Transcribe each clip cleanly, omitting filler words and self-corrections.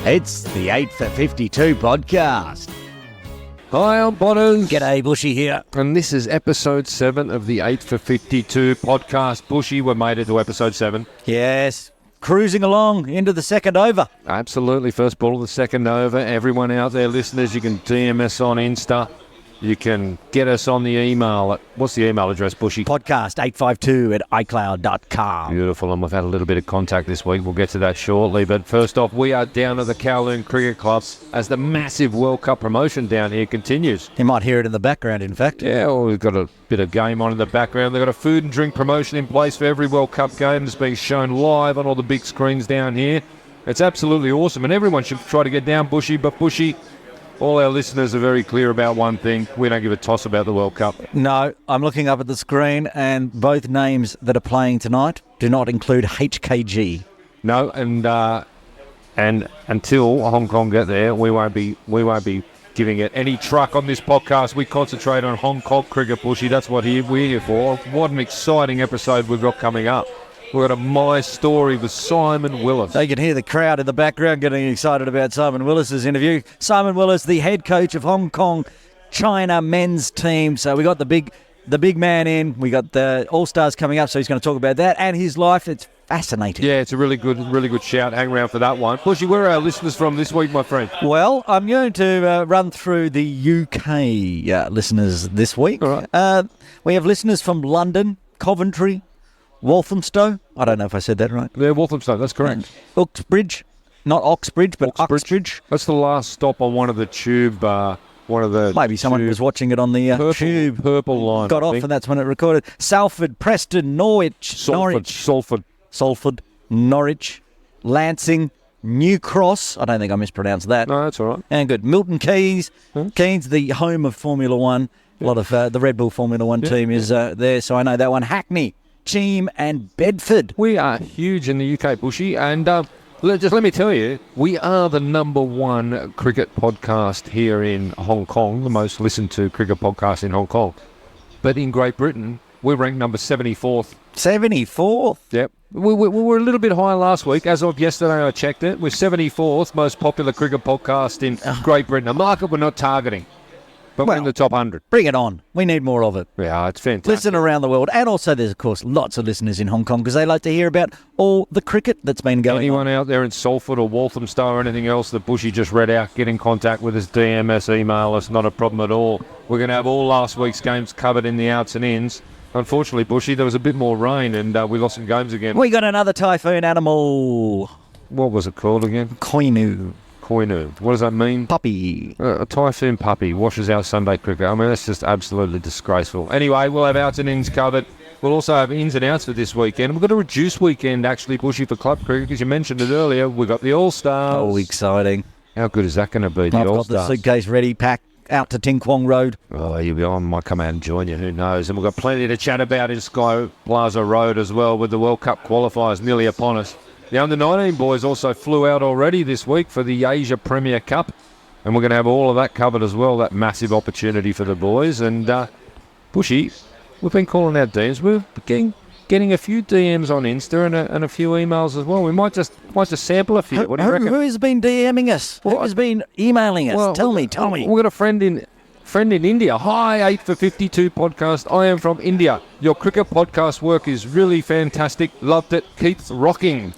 It's the 8 for 52 podcast. Hi, I'm Bonanza. G'day, Buschy here. And this is episode 7 of the 8 for 52 podcast. Buschy, we made it to episode 7. Yes, cruising along into the second over. Absolutely. First ball of the second over. Everyone out there, listeners, you can DM us on Insta. You can get us on the email. What's the email address, Buschy? Podcast852@icloud.com. Beautiful, and we've had a little bit of contact this week. We'll get to that shortly. But first off, we are down at the Kowloon Cricket Club as the massive World Cup promotion down here continues. You might hear it in the background, in fact. Yeah, well, we've got a bit of game on in the background. They've got a food and drink promotion in place for every World Cup game. It's being shown live on all the big screens down here. It's absolutely awesome, and everyone should try to get down, Buschy. But Buschy, all our listeners are very clear about one thing. We don't give a toss about the World Cup. No, I'm looking up at the screen, and both names that are playing tonight do not include HKG. No, and until Hong Kong get there, we won't be giving it any truck on this podcast. We concentrate on Hong Kong cricket, Buschy. That's what we're here for. What an exciting episode we've got coming up. We've got a My Story with Simon Willis. So you can hear the crowd in the background getting excited about Simon Willis's interview. Simon Willis, the head coach of Hong Kong China men's team. So we got the big man in. We got the All Stars coming up, so he's going to talk about that and his life. It's fascinating. Yeah, it's a really good shout. Hang around for that one. Buschy, where are our listeners from this week, my friend? Well, I'm going to run through the UK listeners this week. All right. We have listeners from London, Coventry, Walthamstow. I don't know if I said that right. Yeah, Walthamstow, that's correct. Uxbridge. Not Oxbridge, but Uxbridge. That's the last stop on one of the tube, Maybe someone was watching it on the tube. Purple line. Got off and that's when it recorded. Salford, Preston, Norwich, Salford, Norwich, Lancing, New Cross. I don't think I mispronounced that. No, that's all right. And good. Milton Keynes. Keynes, the home of Formula One. A lot of the Red Bull Formula One team is there, so I know that one. Hackney, Cheam and Bedford. We are huge in the UK, Buschy, and just let me tell you, we are the number one cricket podcast here in Hong Kong, the most listened to cricket podcast in Hong Kong. But in Great Britain, we're ranked number 74th. 74th? Yep. We were a little bit high last week. As of yesterday, I checked it. We're 74th most popular cricket podcast in Great Britain, a market we're not targeting. But we're in the top 100. Bring it on. We need more of it. Yeah, it's fantastic. Listen around the world. And also there's, of course, lots of listeners in Hong Kong because they like to hear about all the cricket that's been going on. Anyone out there in Salford or Walthamstow or anything else that Buschy just read out, get in contact with us, DM us, email us, not a problem at all. We're going to have all last week's games covered in the outs and ins. Unfortunately, Buschy, there was a bit more rain and we lost some games again. We got another typhoon animal. What was it called again? Koinu. What does that mean? Puppy. A typhoon puppy washes out Sunday cricket. I mean, that's just absolutely disgraceful. Anyway, we'll have outs and ins covered. We'll also have ins and outs for this weekend. We've got a reduced weekend, actually, Buschy, for club cricket, because you mentioned it earlier. We've got the All Stars. Oh, exciting. How good is that going to be, the All Stars? I've got the suitcase ready, packed out to Ting Kwong Road. Oh, you'll be on. Might come out and join you, who knows. And we've got plenty to chat about in Sky Plaza Road as well, with the World Cup qualifiers nearly upon us. The under-19 boys also flew out already this week for the Asia Premier Cup, and we're going to have all of that covered as well, that massive opportunity for the boys. And Buschy, we've been calling out DMs. We're getting a few DMs on Insta and a few emails as well. We might just sample a few. What do you reckon? Who has been DMing us? Who has been emailing us? Well, tell me. We've got a friend in India. Hi, 8 for 52 podcast. I am from India. Your cricket podcast work is really fantastic. Loved it. Keep rocking.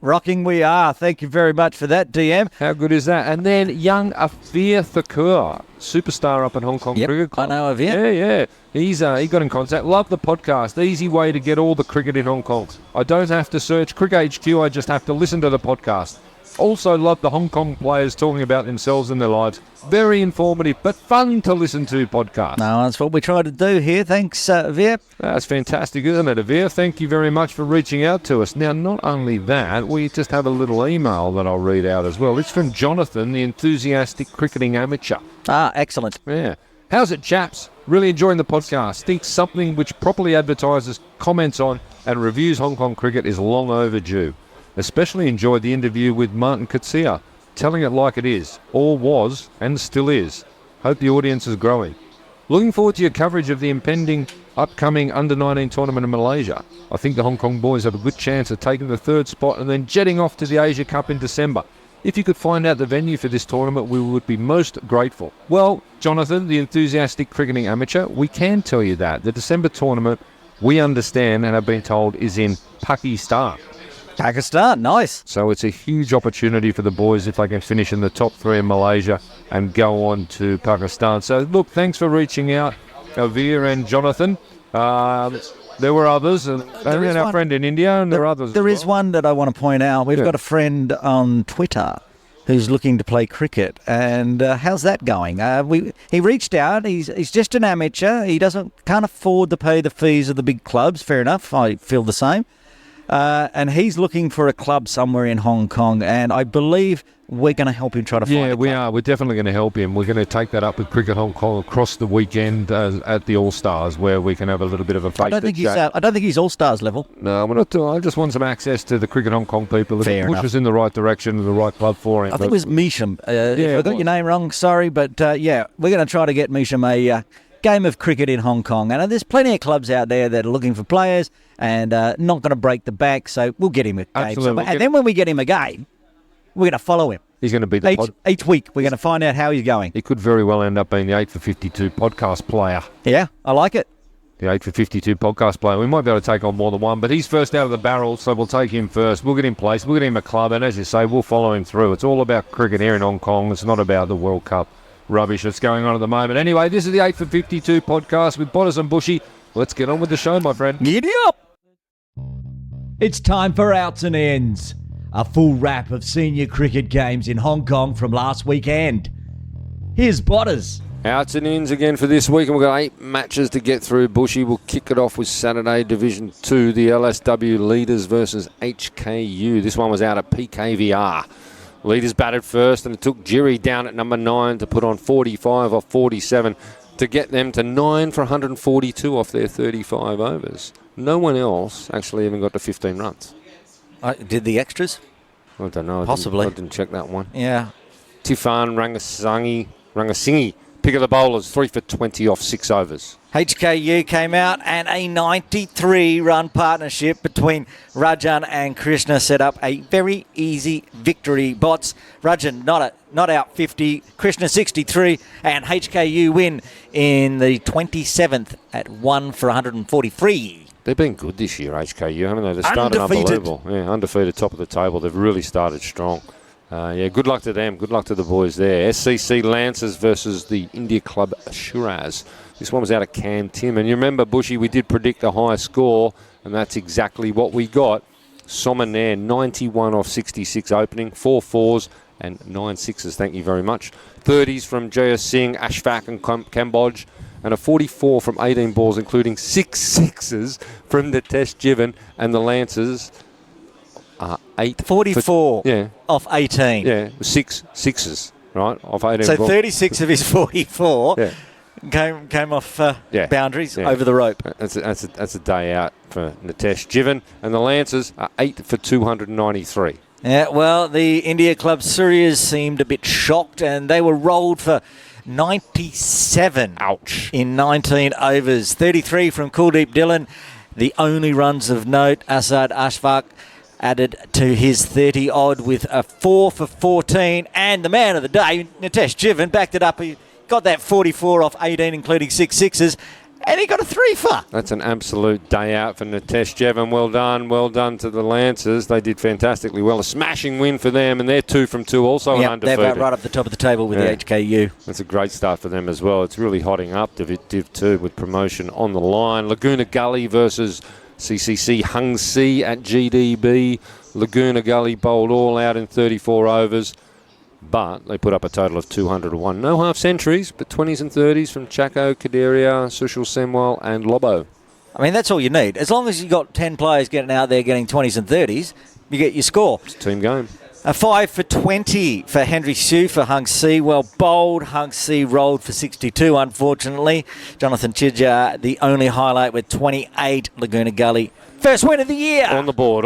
Rocking we are. Thank you very much for that, DM. How good is that? And then young Afir Thakur, superstar up at Hong Kong Cricket Club. I know Afir. Yeah. He got in contact. Love the podcast. Easy way to get all the cricket in Hong Kong. I don't have to search Cricket HQ. I just have to listen to the podcast. Also love the Hong Kong players talking about themselves and their lives. Very informative, but fun to listen to podcast. No, that's what we try to do here. Thanks, Veer. That's fantastic, isn't it, Veer? Thank you very much for reaching out to us. Now, not only that, we just have a little email that I'll read out as well. It's from Jonathan, the enthusiastic cricketing amateur. Excellent. Yeah. How's it, chaps? Really enjoying the podcast. Think something which properly advertises, comments on, and reviews Hong Kong cricket is long overdue. Especially enjoyed the interview with Martin Coetzee, telling it like it is, or was, and still is. Hope the audience is growing. Looking forward to your coverage of the impending upcoming under-19 tournament in Malaysia. I think the Hong Kong boys have a good chance of taking the third spot and then jetting off to the Asia Cup in December. If you could find out the venue for this tournament, we would be most grateful. Well, Jonathan, the enthusiastic cricketing amateur, we can tell you that. The December tournament, we understand and have been told, is in Pakistan. Pakistan, nice. So it's a huge opportunity for the boys if they can finish in the top 3 in Malaysia and go on to Pakistan. So, look, thanks for reaching out, Avir and Jonathan. There were others, and our friend in India, and there are others. There is one that I want to point out. We've got a friend on Twitter who's looking to play cricket, and how's that going? He reached out. He's just an amateur. He can't afford to pay the fees of the big clubs. Fair enough. I feel the same. And he's looking for a club somewhere in Hong Kong, and I believe we're going to help him try to find a club. Yeah, we are. We're definitely going to help him. We're going to take that up with Cricket Hong Kong across the weekend at the All Stars, where we can have a little bit of a face. I don't think he's All Stars level. No, we're not. I just want some access to the Cricket Hong Kong people. Fair enough. Push us in the right direction and the right club for him. I think it was Measham. If I got your name wrong, sorry, but we're going to try to get Measham a game of cricket in Hong Kong. And there's plenty of clubs out there that are looking for players and not going to break the bank, so we'll get him a game. Absolutely. And then when we get him a game, we're going to follow him. He's going to be the each week. We're going to find out how he's going. He could very well end up being the 8 for 52 podcast player. Yeah, I like it. The 8 for 52 podcast player. We might be able to take on more than one, but he's first out of the barrel, so we'll take him first. We'll get him placed. We'll get him a club, and as you say, we'll follow him through. It's all about cricket here in Hong Kong. It's not about the World Cup rubbish that's going on at the moment. Anyway, this is the 8 for 52 podcast with Bonanza and Buschy. Let's get on with the show, my friend. Giddy up! It's time for Outs and Ends, a full wrap of senior cricket games in Hong Kong from last weekend. Here's Botters. Outs and ins again for this week, and we've got 8 matches to get through. Buschy will kick it off with Saturday Division 2, the LSW Leaders versus HKU. This one was out at PKVR. Leaders batted first, and it took Jiri down at number 9 to put on 45 off 47 to get them to 9 for 142 off their 35 overs. No one else actually even got to 15 runs. Did the extras? I don't know. Possibly. I didn't check that one. Yeah. Tifan Rangasinghe, pick of the bowlers, 3 for 20 off 6 overs. HKU came out and a 93-run partnership between Rajan and Krishna set up a very easy victory. Bots, Rajan not out 50, Krishna 63, and HKU win in the 27th at 1 for 143. They've been good this year, HKU, haven't they? They started unbelievable. Yeah, undefeated, top of the table. They've really started strong. Good luck to them. Good luck to the boys there. SCC Lancers versus the India Club Shiraz. This one was out of Tim. And you remember, Buschy, we did predict a high score, and that's exactly what we got. Somaner, 91 off 66 opening, 4 fours and 9 sixes. Thank you very much. 30s from Jaya Singh, Ashfaq and Kambodge, and a 44 from 18 balls, including 6 sixes from the Test Jivan and the Lancers. 44 off 18. Yeah, 6 sixes, right, off 18 So balls. 36 of his 44 came off boundaries over the rope. That's a day out for Nitesh Jivan. And the Lancers are 8 for 293. Yeah, well, the India Club Suryas seemed a bit shocked, and they were rolled for 97 in 19 overs. 33 from Kuldeep Dhillon. The only runs of note, Asad Ashfaq added to his 30-odd with a 4 for 14. And the man of the day, Nitesh Jivan, backed it up. He got that 44 off 18, including 6 sixes. And he got a 3-for. That's an absolute day out for Nitesh Jivan. Well done to the Lancers. They did fantastically well. A smashing win for them, and they're 2 from 2 also undefeated. They're right up the top of the table with the HKU. That's a great start for them as well. It's really hotting up Div 2 with promotion on the line. Laguna Gully versus CCC Hung Si at GDB. Laguna Gully bowled all out in 34 overs. But they put up a total of 201. No half centuries, but 20s and 30s from Chaco, Kaderia, Sushil Semwal and Lobo. I mean, that's all you need. As long as you've got 10 players getting out there getting 20s and 30s, you get your score. It's a team game. A 5 for 20 for Henry Hsu for Hung Si. Well bowled. Hung Si rolled for 62, unfortunately. Jonathan Chidja, the only highlight with 28. Laguna Gully, first win of the year. On the board,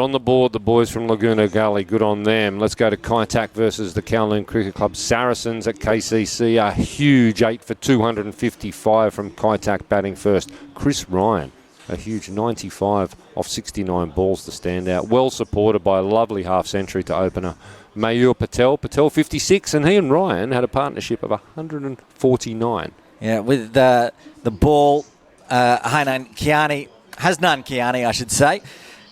the boys from Laguna Gully. Good on them. Let's go to Kaitak versus the Kowloon Cricket Club Saracens at KCC. A huge 8 for 255 from Kaitak batting first. Chris Ryan, a huge 95 off 69 balls to stand out. Well supported by a lovely half-century to opener Mayur Patel. Patel 56, and he and Ryan had a partnership of 149. Yeah, with the ball, Hasnan Kiani, I should say,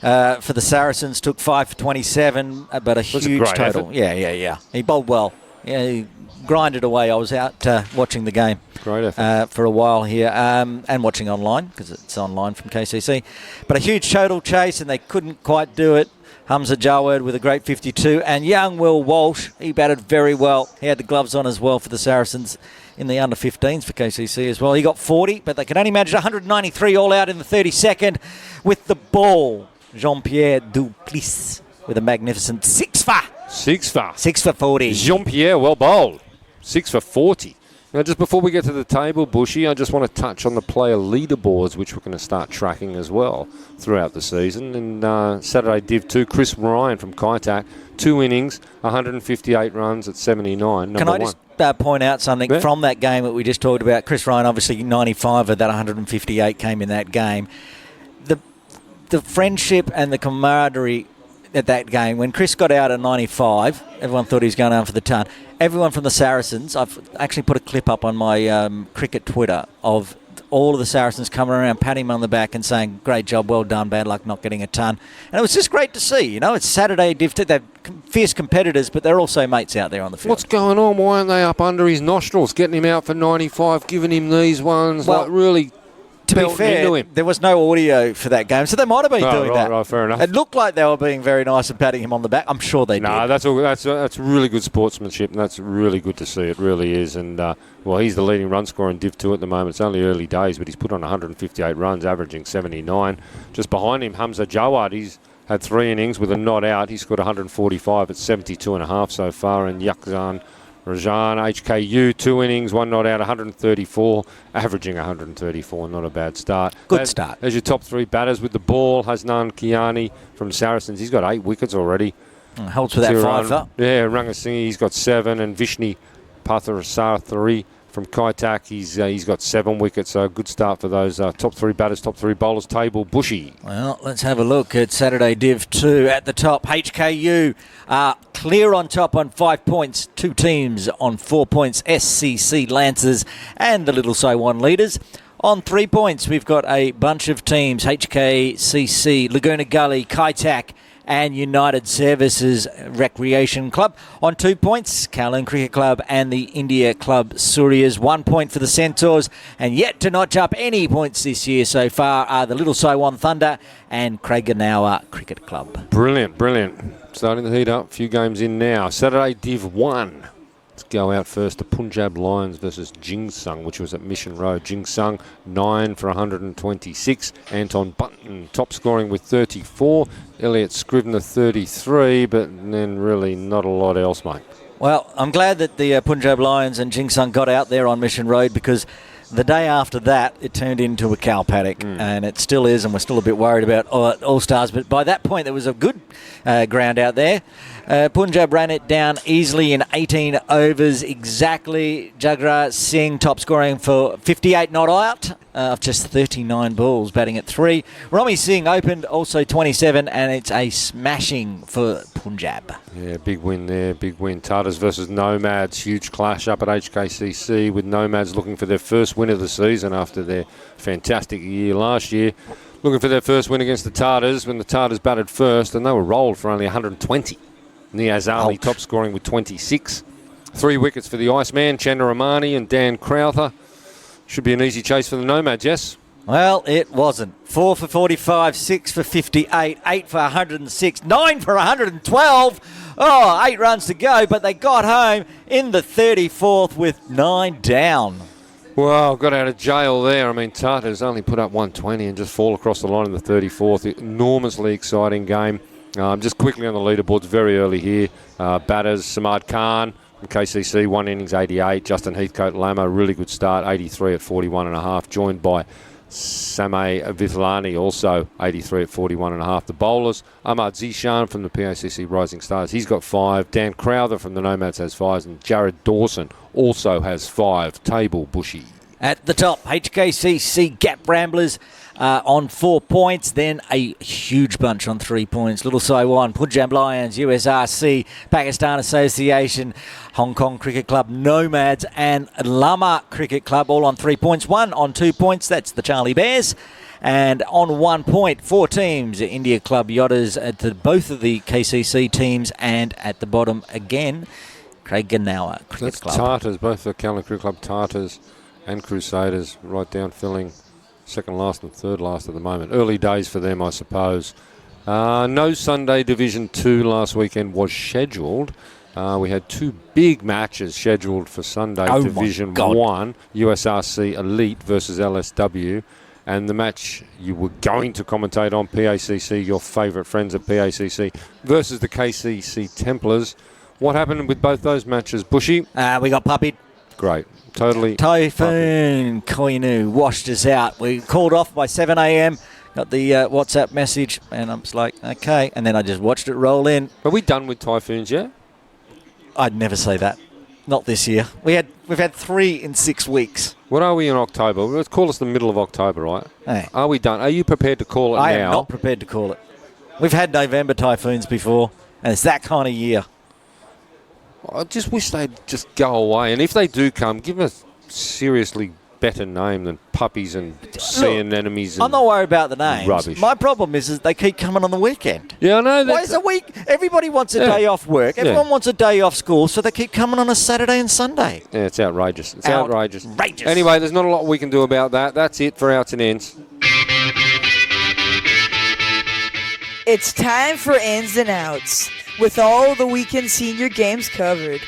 for the Saracens, took 5 for 27, but a huge total. Effort. Yeah. He bowled well. Yeah, he grinded away. I was out watching the game. Great effort. For a while here, and watching online, because it's online from KCC. But a huge total chase, and they couldn't quite do it. Hamza Jawad with a great 52, and young Will Walsh, he batted very well. He had the gloves on as well for the Saracens in the under-15s for KCC as well. He got 40, but they could only manage 193 all out in the 32nd with the ball. Jean-Pierre Duplessis with a magnificent 6 for 40. Jean-Pierre, well bowled. 6 for 40. Now, just before we get to the table, Buschy, I just want to touch on the player leaderboards, which we're going to start tracking as well throughout the season. And Saturday Div 2, Chris Ryan from Kaitak, 2 innings, 158 runs at 79. Can I just point out something from that game that we just talked about? Chris Ryan, obviously 95 of that 158 came in that game. The friendship and the camaraderie at that game, when Chris got out at 95, everyone thought he was going down for the ton. Everyone from the Saracens, I've actually put a clip up on my cricket Twitter of all of the Saracens coming around, patting him on the back and saying, great job, well done, bad luck not getting a ton. And it was just great to see. It's Saturday Div 2. They're fierce competitors, but they're also mates out there on the field. What's going on? Why aren't they up under his nostrils, getting him out for 95, giving him these ones, really... To be fair, there was no audio for that game, so they might have been doing that. Right, fair enough. It looked like they were being very nice and patting him on the back. I'm sure they did. No, that's really good sportsmanship, and that's really good to see. It really is. And, he's the leading run scorer in Div 2 at the moment. It's only early days, but he's put on 158 runs, averaging 79. Just behind him, Hamza Jawad, he's had 3 innings with a not out. He scored 145 at 72.5 so far, and Yakzan Rajan, HKU, 2 innings, 1 not out, 134, averaging 134, not a bad start. Good start. There's your top 3 batters with the ball. Hasnan Kiani from Saracens, he's got 8 wickets already. Holds for that 5 up. Yeah, Rangasinghe, he's got 7, and Vishni Patharasarathari from Kaitak, he's got 7 wickets, so a good start for those top 3 batters, top 3 bowlers. Table, Buschy. Well, let's have a look at Saturday Div 2 at the top. HKU are clear on top on 5 points. 2 teams on 4 points. SCC Lancers and the Little Saiwan Leaders. On 3 points, we've got a bunch of teams. HKCC, Laguna Gully, Kaitak, and United Services Recreation Club. On 2 points, Kowloon Cricket Club and the India Club Suryas. 1 point for the Centaurs, and yet to notch up any points this year so far are the Little Saiwan Thunder and Craigenauer Cricket Club. Brilliant. Starting to heat up. A few games in now. Saturday Div 1. Let's go out first to Punjab Lions versus Jingsung, which was at Mission Road. Jingsung, 9 for 126. Anton Button, top scoring with 34. Elliot Scrivener, 33, but then really not a lot else, mate. Well, I'm glad that the Punjab Lions and Jingsung got out there on Mission Road, because the day after that, it turned into a cow paddock, and it still is, and we're still a bit worried about All Stars. But by that point, there was a good ground out there. Punjab ran it down easily in 18 overs exactly. Jagra Singh top scoring for 58 not out of just 39 balls, batting at 3. Romy Singh opened also 27, and it's a smashing for Punjab. Yeah, big win there, big win. Tartars versus Nomads, huge clash up at HKCC, with Nomads looking for their first win of the season after their fantastic year last year. Looking for their first win against the Tartars when the Tartars batted first, and they were rolled for only 120. Niaz Ali top scoring with 26. 3 wickets for the Iceman, Chandra Ramani and Dan Crowther. Should be an easy chase for the Nomads, yes? Well, it wasn't. 4 for 45, 6 for 58, 8 for 106, 9 for 112. 8 runs to go, but they got home in the 34th with 9 down. Well, got out of jail there. I mean, Tartars only put up 120 and just fall across the line in the 34th. Enormously exciting game. Just quickly on the leaderboards, very early here. Batters, Samad Khan from KCC, 1 innings, 88. Justin Heathcote Lamo, really good start, 83 at 41.5. Joined by Samay Vithlani, also 83 at 41.5. The bowlers, Ahmad Zishan from the PACC Rising Stars, he's got 5. Dan Crowther from the Nomads has 5. And Jared Dawson also has 5. Table, Buschy. At the top, HKCC Gap Ramblers on 4 points. Then a huge bunch on 3 points. Little Taiwan, Punjab Lions, USRC, Pakistan Association, Hong Kong Cricket Club, Nomads, and Lama Cricket Club, all on 3 points. One on 2 points, that's the Charlie Bears. And on 1 point, 4 teams, India Club Yodders at both of the KCC teams, and at the bottom again, Craig Ganawa Cricket Club. Tartars, both the Kowloon Cricket Club Tartars and Crusaders, right down filling second last and third last at the moment. Early days for them, I suppose. No Sunday Division 2 last weekend was scheduled. We had 2 big matches scheduled for Sunday Division 1, USRC Elite versus LSW. And the match you were going to commentate on, PACC, your favourite friends at PACC, versus the KCC Templars. What happened with both those matches, Buschy? We got puppied. Great. Totally. Typhoon Koinu washed us out. We called off by 7 a.m., got the WhatsApp message, and I was like, okay. And then I just watched it roll in. Are we done with typhoons yet? I'd never say that. Not this year. We've had 3 in 6 weeks. What are we in October? Let's call us the middle of October, right? Hey. Are we done? Are you prepared to call it now? I am not prepared to call it. We've had November typhoons before, and it's that kind of year. I just wish they'd just go away. And if they do come, give us a seriously better name than puppies and sea anemones. I'm not worried about the names. Rubbish. My problem is they keep coming on the weekend. Yeah, I know. Why is a week? Everybody wants a day off work. Everyone wants a day off school, so they keep coming on a Saturday and Sunday. Yeah, it's outrageous. It's outrageous. Outrageous. Anyway, there's not a lot we can do about that. That's it for Outs and Ends. It's time for Ins and Outs, with all the weekend senior games covered.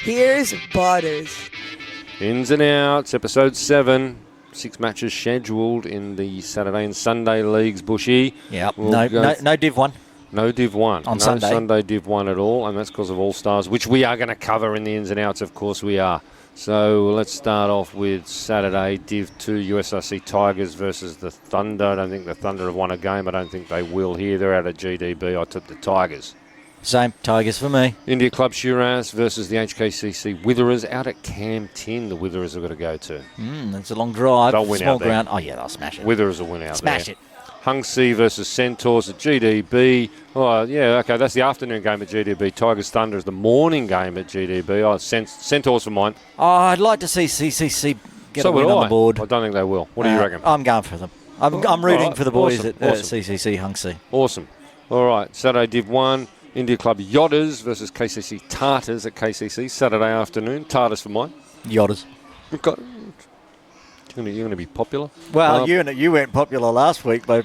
Here's Botters. Ins and Outs, episode 7. 6 matches scheduled in the Saturday and Sunday leagues, Buschy. Yep. No Div 1. No Div 1. On no Sunday. Sunday Div 1 at all, and that's because of All Stars, which we are going to cover in the Ins and Outs, of course we are. So let's start off with Saturday, Div 2, USRC Tigers versus the Thunder. I don't think the Thunder have won a game. I don't think they will here. They're out at GDB. I took the Tigers. Same, Tigers for me. India Club Shiraz versus the HKCC Witherers out at Cam 10. The Witherers have got to go to. It's a long drive. They'll win Small out there. ground. Oh, yeah, they'll smash it. Witherers will win out there. Smash it. Hung Si versus Centaurs at GDB. Oh, yeah, okay, that's the afternoon game at GDB. Tigers Thunder is the morning game at GDB. Oh, Centaurs for mine. Oh, I'd like to see CCC get a win on the board. I don't think they will. What do you reckon? I'm going for them. I'm rooting for the boys Awesome. at CCC Hung Si. Awesome. All right, Saturday Div 1. India Club Yodders versus KCC Tartars at KCC. Saturday afternoon. Tartars for mine. Yodders. You're going to be popular. Well, you went popular last week by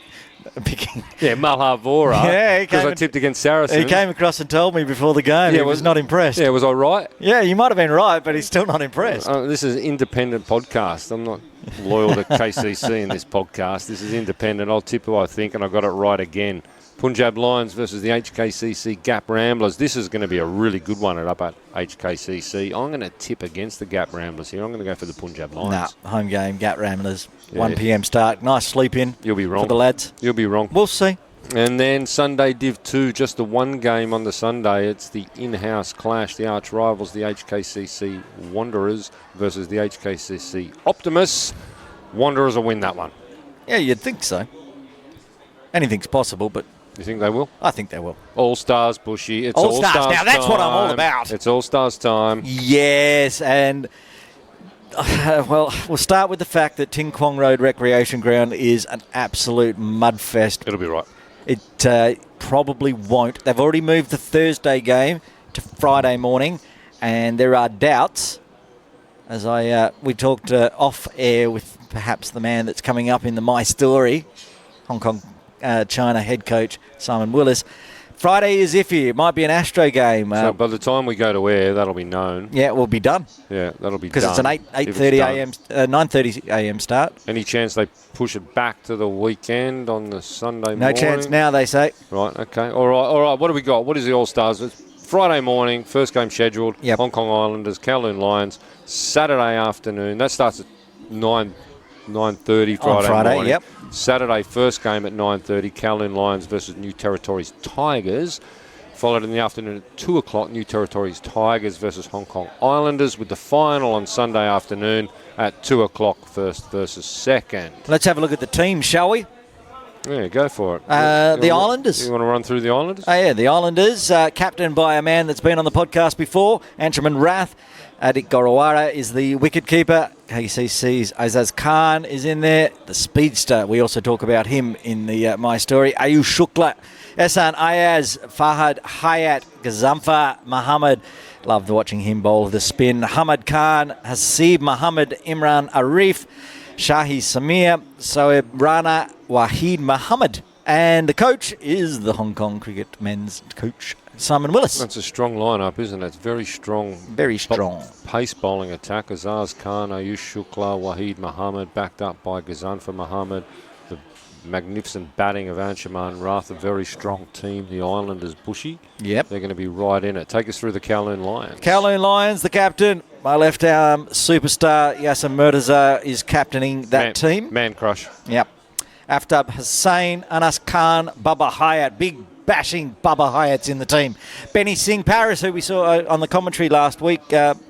picking. Yeah, Malhavora. Yeah, because I tipped against Saracen. He came across and told me before the game. He was not impressed. Yeah, was I right? Yeah, you might have been right, but he's still not impressed. This is an independent podcast. I'm not loyal to KCC in this podcast. This is independent. I'll tip who I think, and I got it right again. Punjab Lions versus the HKCC Gap Ramblers. This is going to be a really good one up at HKCC. I'm going to tip against the Gap Ramblers here. I'm going to go for the Punjab Lions. Home game, Gap Ramblers. Yeah. 1 p.m. start. Nice sleep in. You'll be wrong. For the lads. You'll be wrong. We'll see. And then Sunday Div 2, just the one game on the Sunday. It's the in-house clash. The arch rivals, the HKCC Wanderers versus the HKCC Optimus. Wanderers will win that one. Yeah, you'd think so. Anything's possible, but... You think they will? I think they will. All Stars, Buschy. It's All Stars. Now, that's what I'm all about. It's All Stars time. Yes, and... well, we'll start with the fact that Ting Kwong Road Recreation Ground is an absolute mudfest. It'll be right. It probably won't. They've already moved the Thursday game to Friday morning, and there are doubts, as we talked off air with perhaps the man that's coming up in the My Story, Hong Kong China head coach Simon Willis. Friday is iffy. It might be an Astro game. So by the time we go to air, that'll be known. Yeah, it will be done. Yeah, that'll be done. Because it's an 8:30 a.m., 9:30 a.m. start. Any chance they push it back to the weekend on the Sunday morning? No chance now, they say. Right, okay. All right. What do we got? What is the All-Stars? It's Friday morning, first game scheduled. Yep. Hong Kong Islanders, Kowloon Lions. Saturday afternoon. That starts at 9:30 Friday morning. Yep. Saturday, first game at 9:30, Kowloon Lions versus New Territories Tigers. Followed in the afternoon at 2 o'clock, New Territories Tigers versus Hong Kong Islanders, with the final on Sunday afternoon at 2 o'clock, first versus second. Let's have a look at the team, shall we? Yeah, go for it. The Islanders. You want to run through the Islanders? Oh, yeah, the Islanders, captained by a man that's been on the podcast before, Anshuman Rath. Adik Gorawara is the wicketkeeper. KCC's Azaz Khan is in there. The speedster, we also talk about him in the My Story. Ayush Shukla, Ehsan Ayaz, Fahad Hayat, Gazamfa Muhammad. Loved watching him bowl the spin. Hamad Khan, Hasib Muhammad, Imran Arif, Shahi Samir, Soeb Rana, Wahid Muhammad. And the coach is the Hong Kong cricket men's coach, Simon Willis. That's a strong lineup, isn't it? It's very strong. Very strong. Pace bowling attack. Azaz Khan, Ayush Shukla, Wahid Muhammad, backed up by Ghazanfar Muhammad. The magnificent batting of Anshuman Rath, a very strong team. The Islanders, Buschy. Yep. They're going to be right in it. Take us through the Kowloon Lions. Kowloon Lions, the captain. My left arm superstar, Yasser Murtaza, is captaining that team. Man crush. Yep. Aftab Hussain, Anas Khan, Baba Hayat. Big bashing Baba Hayat's in the team. Benny Singh Paris, who we saw on the commentary last week,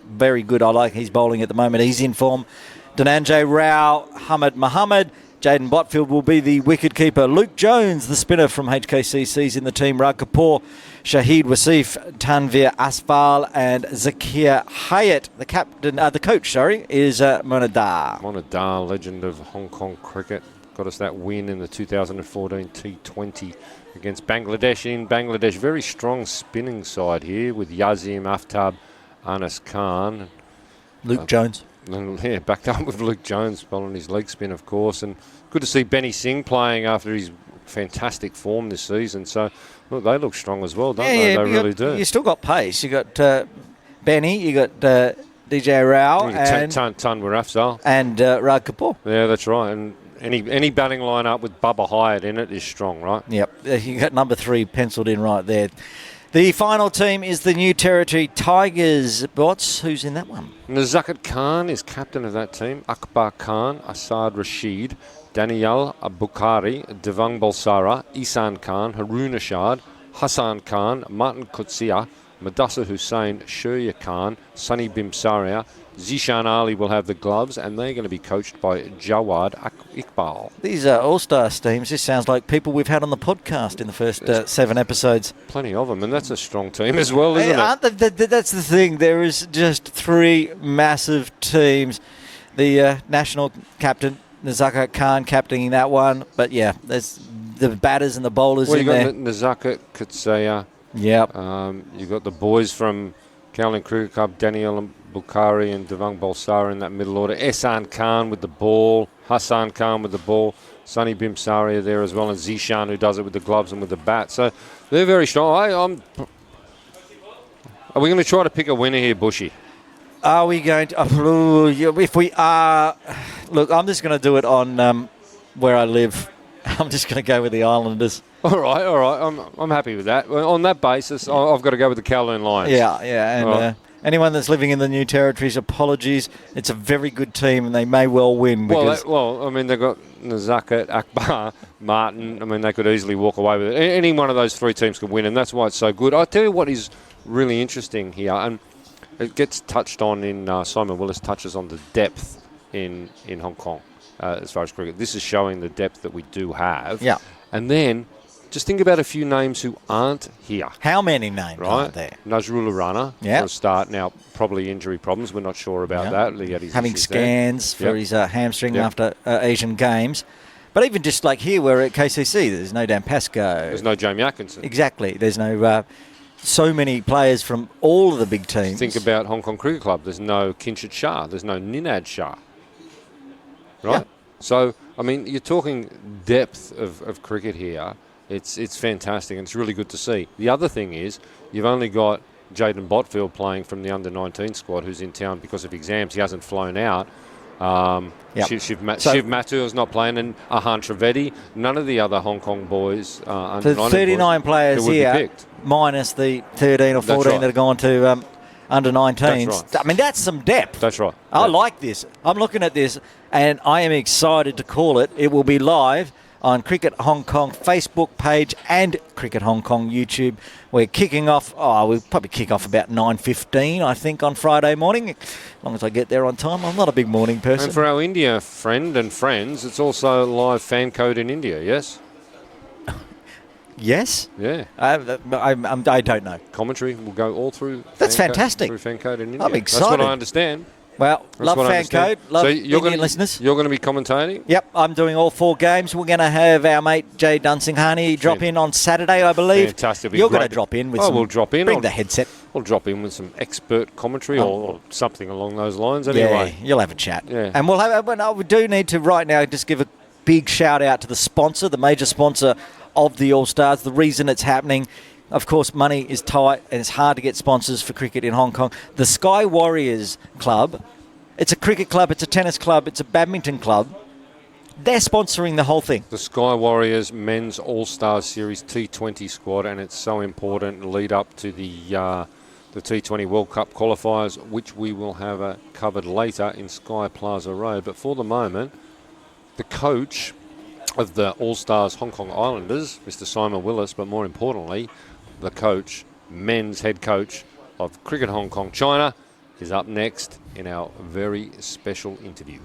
very good. I like his bowling at the moment. He's in form. Dhananjay Rao, Hamid Mohammed. Jaden Botfield will be the wicketkeeper. Luke Jones, the spinner from HKCC's in the team. Rag Kapoor, Shahid Wasif, Tanvir Asfal, and Zakir Hayat. The captain, the coach, is Monadar. Monadar, legend of Hong Kong cricket. Got us that win in the 2014 T20 against Bangladesh in Bangladesh. Very strong spinning side here with Yazim, Aftab, Anas Khan. Luke Jones. And, yeah, backed up with Luke Jones bowling his leg spin, of course. And good to see Benny Singh playing after his fantastic form this season. So, look, they look strong as well, don't they? They really do. You still got pace. You got Benny, you got DJ Rao, and Tanwir Afzal. And Rag Kapoor. Yeah, that's right. And any batting lineup with Bubba Hyatt in it is strong, right? Yep. You got number 3 penciled in right there. The final team is the New Territory Tigers. Bots, who's in that one? Nazakat Khan is captain of that team. Akbar Khan, Asad Rashid, Daniel Bukhari, Devang Balsara, Isan Khan, Harun Ashad, Hassan Khan, Martin Kutsia, Madassa Hussain, Shurya Khan, Sunny Bimsaria, Zishan Ali will have the gloves, and they're going to be coached by Jawad Iqbal. These are all-stars teams. This sounds like people we've had on the podcast in the first 7 episodes. Plenty of them, and that's a strong team as well, isn't it? That's the thing. There is just 3 massive teams. The national captain, Nazakat Khan, captaining that one. But, yeah, there's the batters and the bowlers in there. Well, you've got Nazakat Kutsaya. Yep. You've got the boys from Kowloon Cricket Club, Daniel Bukhari and Devang Balsara in that middle order. Ehsan Khan with the ball, Hassan Khan with the ball, Sunny Bimsaria there as well, and Zishan who does it with the gloves and with the bat. So they're very strong. Are we going to try to pick a winner here, Buschy? Are we going to? If we are, look, I'm just going to do it on where I live. I'm just going to go with the Islanders. All right. I'm happy with that. On that basis, I've got to go with the Kowloon Lions. Yeah, and right. Anyone that's living in the New Territories, apologies. It's a very good team, and they may well win. Because I mean, they've got Nazakat, Akbar, Martin. I mean, they could easily walk away with it. Any one of those 3 teams could win, and that's why it's so good. I'll tell you what is really interesting here, and it gets touched on in Simon Willis touches on the depth in Hong Kong as far as cricket. This is showing the depth that we do have. Yeah. And then just think about a few names who aren't here. How many names aren't there? Nazrullah Rana for a start. Now, probably injury problems. We're not sure about that. He had his having scans for his hamstring after Asian Games. But even just like here, we're at KCC, there's no Dan Pascoe. There's no Jamie Atkinson. Exactly. There's no so many players from all of the big teams. Think about Hong Kong Cricket Club. There's no Kinshit Shah. There's no Ninad Shah. Right? Yeah. So, I mean, you're talking depth of cricket here. It's fantastic, and it's really good to see. The other thing is you've only got Jaden Botfield playing from the under-19 squad who's in town because of exams. He hasn't flown out. Shiv Mathur's not playing, and Ahan Trivedi. None of the other Hong Kong boys under 19 39 boys players here, minus the 13 or 14 that have gone to under-19s. Right. I mean, that's some depth. That's right. I like this. I'm looking at this, and I am excited to call it. It will be live on Cricket Hong Kong Facebook page and Cricket Hong Kong YouTube. We're kicking off, we'll probably kick off about 9:15, I think, on Friday morning, as long as I get there on time. I'm not a big morning person. And for our India friend and friends, it's also live fan code in India, yes? Yes? Yeah. I don't know. Commentary will go all through. That's fantastic. Through fan code in India. I'm excited. That's what I understand. Well, love fan code, love Indian listeners. You're going to be commentating? Yep, I'm doing all 4 games. We're going to have our mate Jay Dunsinghani drop in on Saturday, I believe. Fantastic. You're going to drop in with we'll drop in. Bring the headset. We'll drop in with some expert commentary or something along those lines anyway. Yeah, you'll have a chat. Yeah. And we'll have. We do need to right now just give a big shout out to the sponsor, the major sponsor of the All Stars. The reason it's happening, of course, money is tight and it's hard to get sponsors for cricket in Hong Kong. The Sky Warriors Club, it's a cricket club, it's a tennis club, it's a badminton club. They're sponsoring the whole thing. The Sky Warriors Men's All Stars Series T20 squad, and it's so important lead up to the T20 World Cup qualifiers, which we will have covered later in Sky Plaza Road. But for the moment, the coach of the All Stars Hong Kong Islanders, Mr. Simon Willis, but more importantly, the coach, men's head coach of Cricket Hong Kong China, is up next in our very special interview.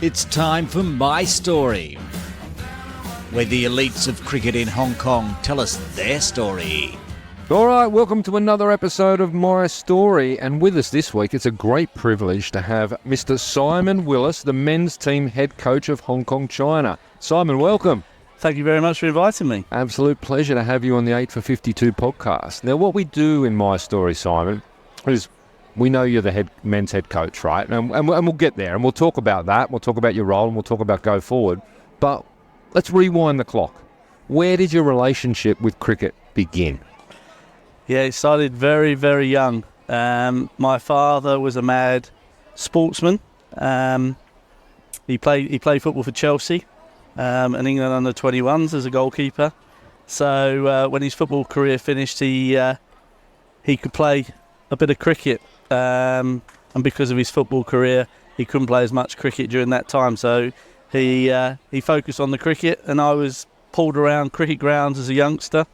It's time for My Story, where the elites of cricket in Hong Kong tell us their story. All right, welcome to another episode of My Story. And with us this week, it's a great privilege to have Mr. Simon Willis, the men's team head coach of Hong Kong China. Simon, welcome. Thank you very much for inviting me. Absolute pleasure to have you on the 8 for 52 podcast. Now, what we do in My Story, Simon, is we know you're the men's head coach, right? And we'll get there, and we'll talk about that. We'll talk about your role, and we'll talk about go forward. But let's rewind the clock. Where did your relationship with cricket begin? Yeah, it started very, very young. My father was a mad sportsman. He played football for Chelsea and England under 21s as a goalkeeper. So when his football career finished, he could play a bit of cricket. And because of his football career, he couldn't play as much cricket during that time. So he focused on the cricket, and I was pulled around cricket grounds as a youngster.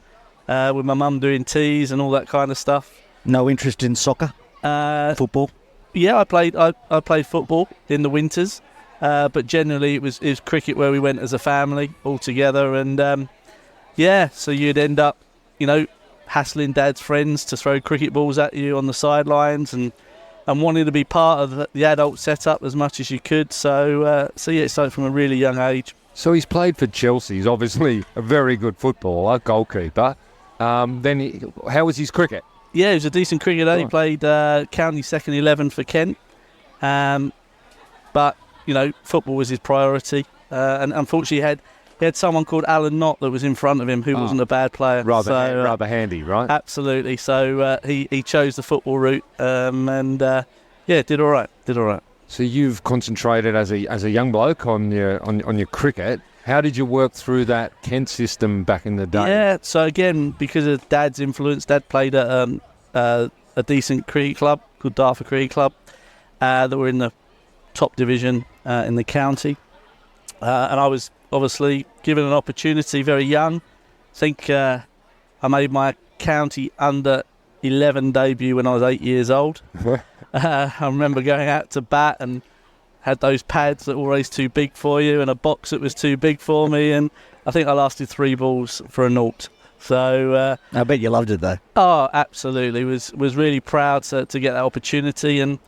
With my mum doing teas and all that kind of stuff. No interest in soccer? Football? Yeah, I played football in the winters, but generally it was cricket where we went as a family all together. And so you'd end up, hassling Dad's friends to throw cricket balls at you on the sidelines and wanting to be part of the adult setup as much as you could. So it started from a really young age. So he's played for Chelsea. He's obviously a very good footballer, goalkeeper. Then how was his cricket? Yeah, he was a decent cricketer. He played county second 11 for Kent. But, football was his priority. And unfortunately, he had someone called Alan Knott that was in front of him who wasn't a bad player. Rather handy, right? Absolutely. So he chose the football route did all right. So you've concentrated as a young bloke on your cricket. How did you work through that Kent system back in the day? Yeah, so again, because of Dad's influence, Dad played at a decent cricket club called Dartford Cricket Club that were in the top division in the county. And I was obviously given an opportunity very young. I think I made my county under 11 debut when I was 8 years old. I remember going out to bat and had those pads that were always too big for you and a box that was too big for me, and I think I lasted 3 balls for a naught. So I bet you loved it though. Oh, absolutely. Was really proud to get that opportunity, and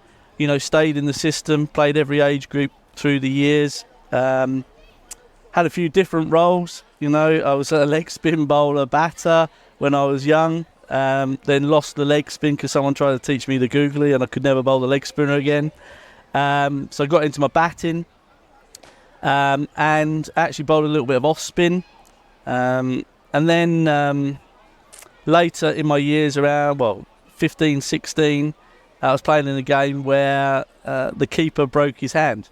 stayed in the system, played every age group through the years. Had a few different roles. I was a leg spin bowler, batter when I was young. Then lost the leg spin because someone tried to teach me the googly, and I could never bowl the leg spinner again. So I got into my batting and actually bowled a little bit of off spin. And then later in my years, around 15, 16, I was playing in a game where the keeper broke his hand.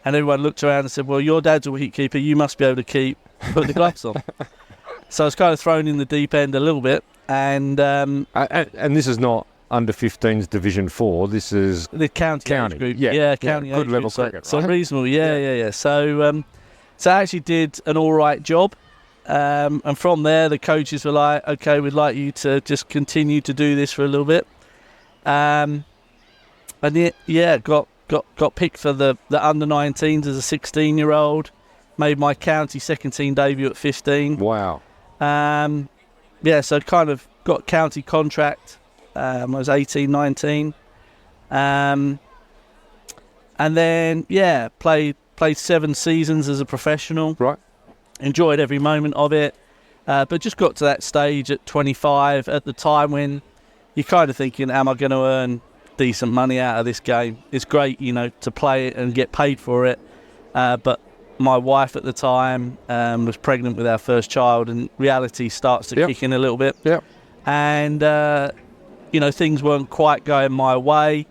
And everyone looked around and said, well, your dad's a wicket keeper, you must be able to put the gloves on. So I was kind of thrown in the deep end a little bit. And this is not under 15s Division 4. This is the county age group. Yeah, county age good level group. cricket, So right? reasonable. Yeah. So I actually did an all right job. And from there, the coaches were like, "Okay, we'd like you to just continue to do this for a little bit." And got picked for the under 19s as a 16-year-old. Made my county second team debut at 15. Wow. So kind of got county contract. I was 18, 19. And then played 7 seasons as a professional. Right. Enjoyed every moment of it, but just got to that stage at 25 at the time when you're kind of thinking, am I going to earn decent money out of this game? It's great, to play it and get paid for it, but my wife at the time was pregnant with our first child, and reality starts to kick in a little bit. Yep. And things weren't quite going my way.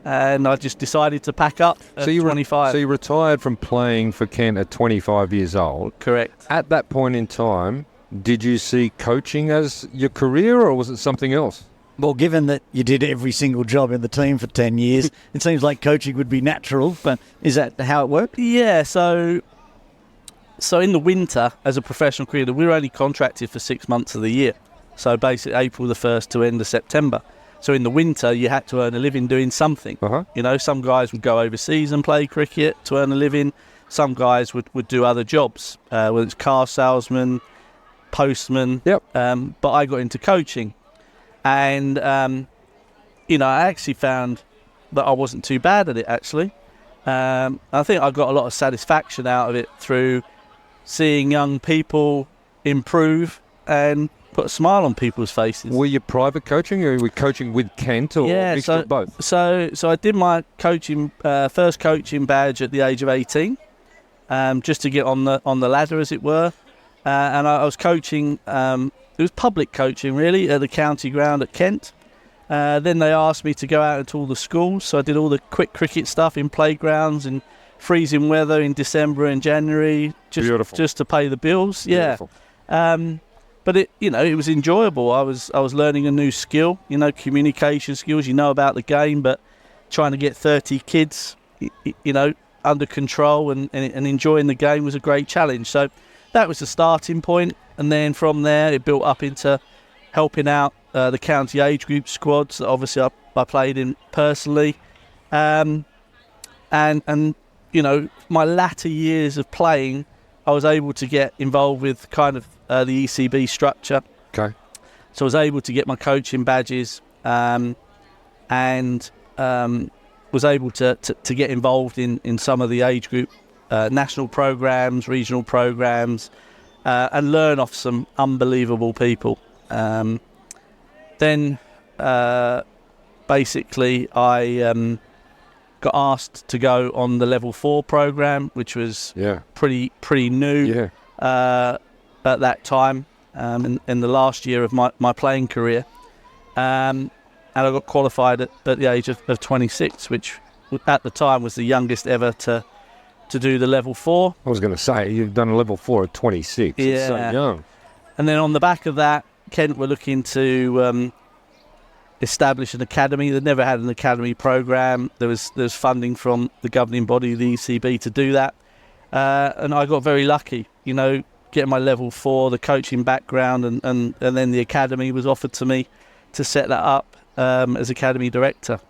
And I just decided to pack up at 25. So you retired from playing for Kent at 25 years old. Correct. At that point in time, did you see coaching as your career, or was it something else? Well, given that you did every single job in the team for 10 years, it seems like coaching would be natural, but is that how it worked? Yeah, so in the winter, as a professional cricketer, we were only contracted for 6 months of the year. So basically April the 1st to end of September. So in the winter, you had to earn a living doing something. Uh-huh. Some guys would go overseas and play cricket to earn a living. Some guys would do other jobs, whether it's car salesman, postman. Yep. But I got into coaching. And, I actually found that I wasn't too bad at it, actually. I think I got a lot of satisfaction out of it through seeing young people improve and put a smile on people's faces. Were you private coaching, or were you coaching with Kent, or mixture of both? So I did my first coaching badge at the age of 18, just to get on the ladder, as it were. And I was coaching. It was public coaching, really, at the county ground at Kent. Then they asked me to go out into all the schools, so I did all the quick cricket stuff in playgrounds in freezing weather in December and January, just to pay the bills. Beautiful. Yeah. But it was enjoyable. I was learning a new skill, communication skills. About the game, but trying to get 30 kids, under control and enjoying the game was a great challenge. So that was the starting point, and then from there it built up into helping out the county age group squads that obviously I played in personally, and my latter years of playing, I was able to get involved with kind of the ECB structure. Okay. So I was able to get my coaching badges, and was able to get involved in some of the age group national programs, regional programs, and learn off some unbelievable people. Then basically I got asked to go on the level 4 program, which was pretty new at that time, in the last year of my playing career, and I got qualified at the age of 26, which at the time was the youngest ever to do the level 4. I was going to say, you've done a level 4 at 26. Yeah. It's so young. And then on the back of that, Kent were looking to establish an academy. They'd never had an academy program. There was funding from the governing body, the ECB, to do that. And I got very lucky, getting my level 4, the coaching background, and then the academy was offered to me to set that up as academy director.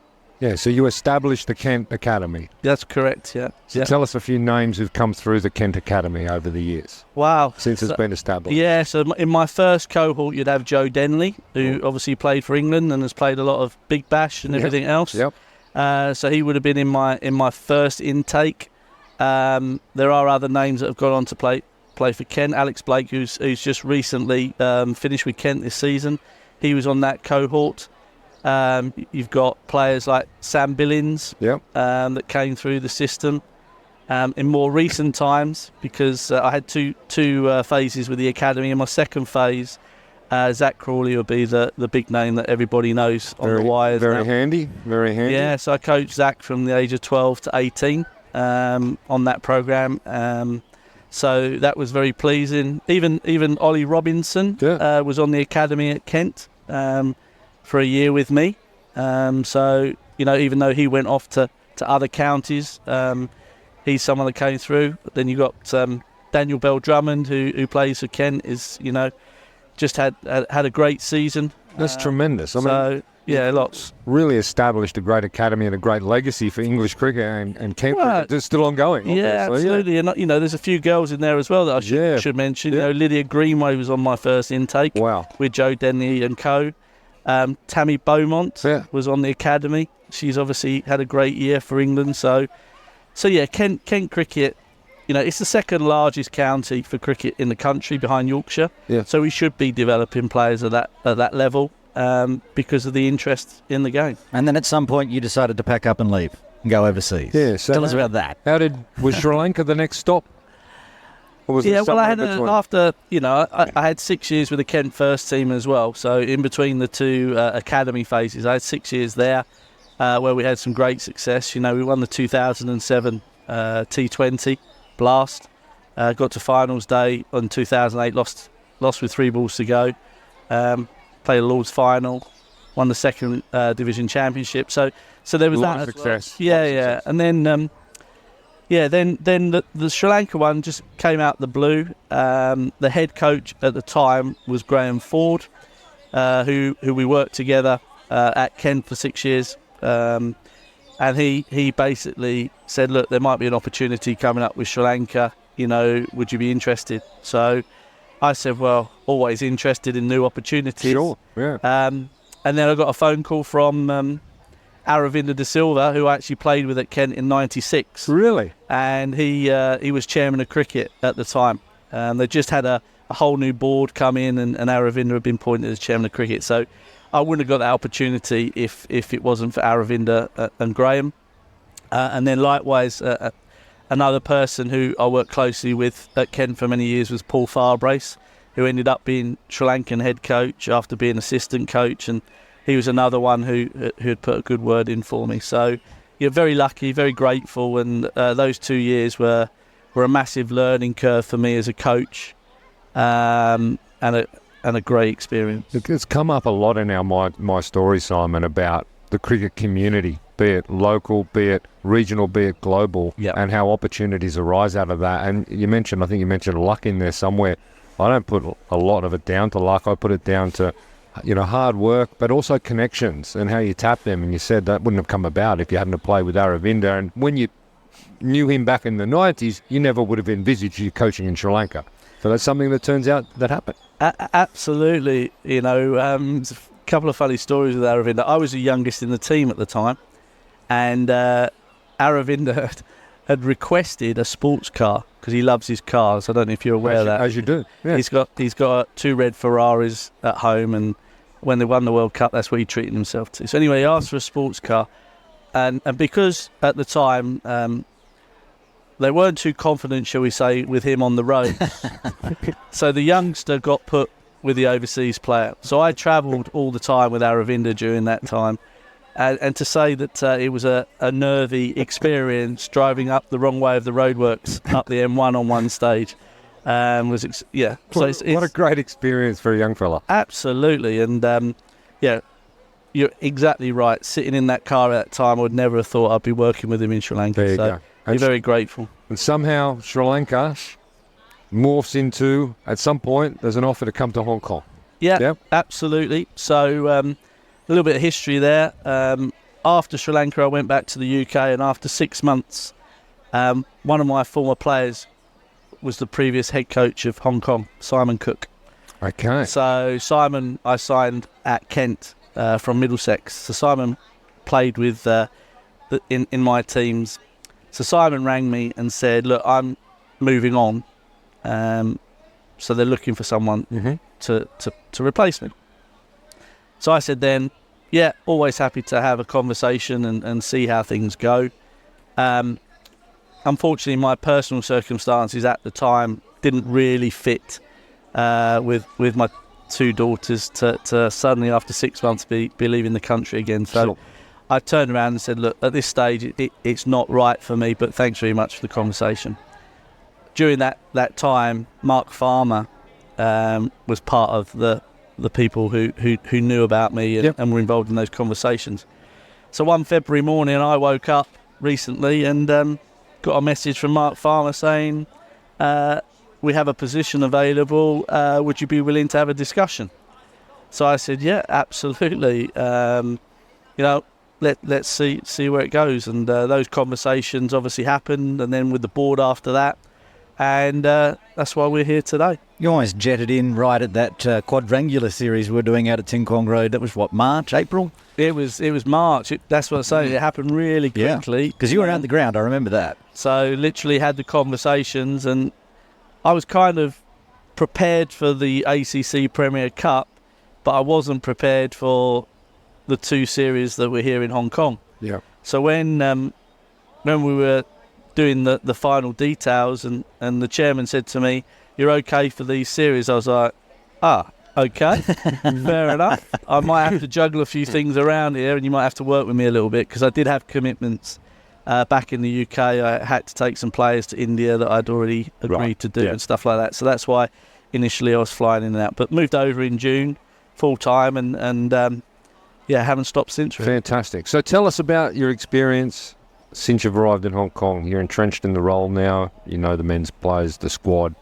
Yeah, so you established the Kent Academy. That's correct, yeah. So tell us a few names who've come through the Kent Academy over the years. Wow. Since it's been established. Yeah, so in my first cohort, you'd have Joe Denley, who obviously played for England and has played a lot of Big Bash and everything else. Yep. So he would have been in my first intake. There are other names that have gone on to play for Kent. Alex Blake, who's just recently finished with Kent this season, he was on that cohort. You've got players like Sam Billings that came through the system. In more recent times, because I had two phases with the academy. In my second phase, Zach Crawley will be the big name that everybody knows on the wires. Very handy. Yeah, so I coached Zach from the age of 12 to 18 on that program. So that was very pleasing. Even Ollie Robinson was on the academy at Kent for a year with me. So, even though he went off to other counties, he's someone that came through. But then you got Daniel Bell Drummond, who plays for Kent, just had a great season. That's tremendous. I mean, lots. Really established a great academy and a great legacy for English cricket and Kent cricket. It's still ongoing. Yeah, absolutely. Yeah. And there's a few girls in there as well that I should mention. Yeah. Lydia Greenway was on my first intake. Wow. With Joe Denley and co. Tammy Beaumont was on the academy. She's obviously had a great year for England. So Kent cricket. It's the second largest county for cricket in the country behind Yorkshire. Yeah. So we should be developing players at that level. Because of the interest in the game. And then at some point you decided to pack up and leave and go overseas. Yeah, so tell us about that. Was Sri Lanka the next stop? Or was I had 6 years with the Kent first team as well. So in between the two academy phases, I had 6 years there where we had some great success. We won the 2007 T20 Blast, got to finals day on 2008, lost with 3 balls to go. Played a Lord's final, won the second division championship. So there was that success. Yeah. And then the Sri Lanka one just came out the blue. The head coach at the time was Graham Ford, who we worked together at Kent for 6 years. And he basically said, look, there might be an opportunity coming up with Sri Lanka. Would you be interested? So I said, well, always interested in new opportunities. Sure, yeah. And then I got a phone call from Aravinda de Silva, who I actually played with at Kent in '96. Really? And he was chairman of cricket at the time. They just had a whole new board come in, and Aravinda had been appointed as chairman of cricket. So I wouldn't have got that opportunity if it wasn't for Aravinda and Graham. And then likewise, another person who I worked closely with at Kent for many years was Paul Farbrace, who ended up being Sri Lankan head coach after being assistant coach, and he was another one who had put a good word in for me. So you're very lucky, very grateful, and those 2 years were a massive learning curve for me as a coach, and a great experience. It's come up a lot in my story, Simon, about the cricket community, be it local, be it regional, be it global, and how opportunities arise out of that. And I think you mentioned luck in there somewhere. I don't put a lot of it down to luck. I put it down to, hard work, but also connections and how you tap them. And you said that wouldn't have come about if you hadn't played with Aravinda. And when you knew him back in the 90s, you never would have envisaged you coaching in Sri Lanka. So that's something that turns out that happened. Absolutely. There's a couple of funny stories with Aravinda. I was the youngest in the team at the time, and Aravinda had requested a sports car because he loves his cars. I don't know if you're aware of that. As you do. Yeah. He's got 2 red Ferraris at home, and when they won the World Cup, that's what he treated himself to. So anyway, he asked for a sports car, and because at the time they weren't too confident, shall we say, with him on the road. So the youngster got put with the overseas player. So I travelled all the time with Aravinda during that time. And to say that it was a nervy experience driving up the wrong way of the roadworks up the M1 on one stage was So what a great experience for a young fella. Absolutely, and you're exactly right. Sitting in that car at that time, I would never have thought I'd be working with him in Sri Lanka. There you go. I'm very grateful. And somehow Sri Lanka morphs into, at some point, there's an offer to come to Hong Kong. Yeah, absolutely. So a little bit of history there. After Sri Lanka, I went back to the UK, and after 6 months, one of my former players was the previous head coach of Hong Kong, Simon Cook. Okay. So Simon, I signed at Kent from Middlesex. So Simon played with in my teams. So Simon rang me and said, look, I'm moving on. So they're looking for someone to replace me. So I said then, always happy to have a conversation and see how things go. Unfortunately, my personal circumstances at the time didn't really fit with my 2 daughters to suddenly, after 6 months, be leaving the country again. So sure. I turned around and said, look, at this stage, it's not right for me, but thanks very much for the conversation. during that time, Mark Farmer was part of the people who knew about me and were involved in those conversations. So one February morning, I woke up recently and got a message from Mark Farmer saying, we have a position available, would you be willing to have a discussion? So I said, yeah, absolutely. Let's see where it goes. And those conversations obviously happened, and then with the board after that. And that's why we're here today. You almost jetted in right at that quadrangular series we're doing out at Ting Kwong Road. That was what, March, April? It was March. That's what I'm saying. It happened really quickly. Because you were out the ground, I remember that. So literally had the conversations, and I was kind of prepared for the ACC Premier Cup, but I wasn't prepared for the 2 series that were here in Hong Kong. Yeah. So when we were doing the final details and the chairman said to me, you're okay for these series, I was like, okay, fair enough. I might have to juggle a few things around here, and you might have to work with me a little bit, because I did have commitments back in the UK. I had to take some players to India that I'd already agreed to do and stuff like that. So that's why initially I was flying in and out, but moved over in June full time, and haven't stopped since. Really. Fantastic. So tell us about your experience since you've arrived in Hong Kong. You're entrenched in the role now. You know the men's players, the squad.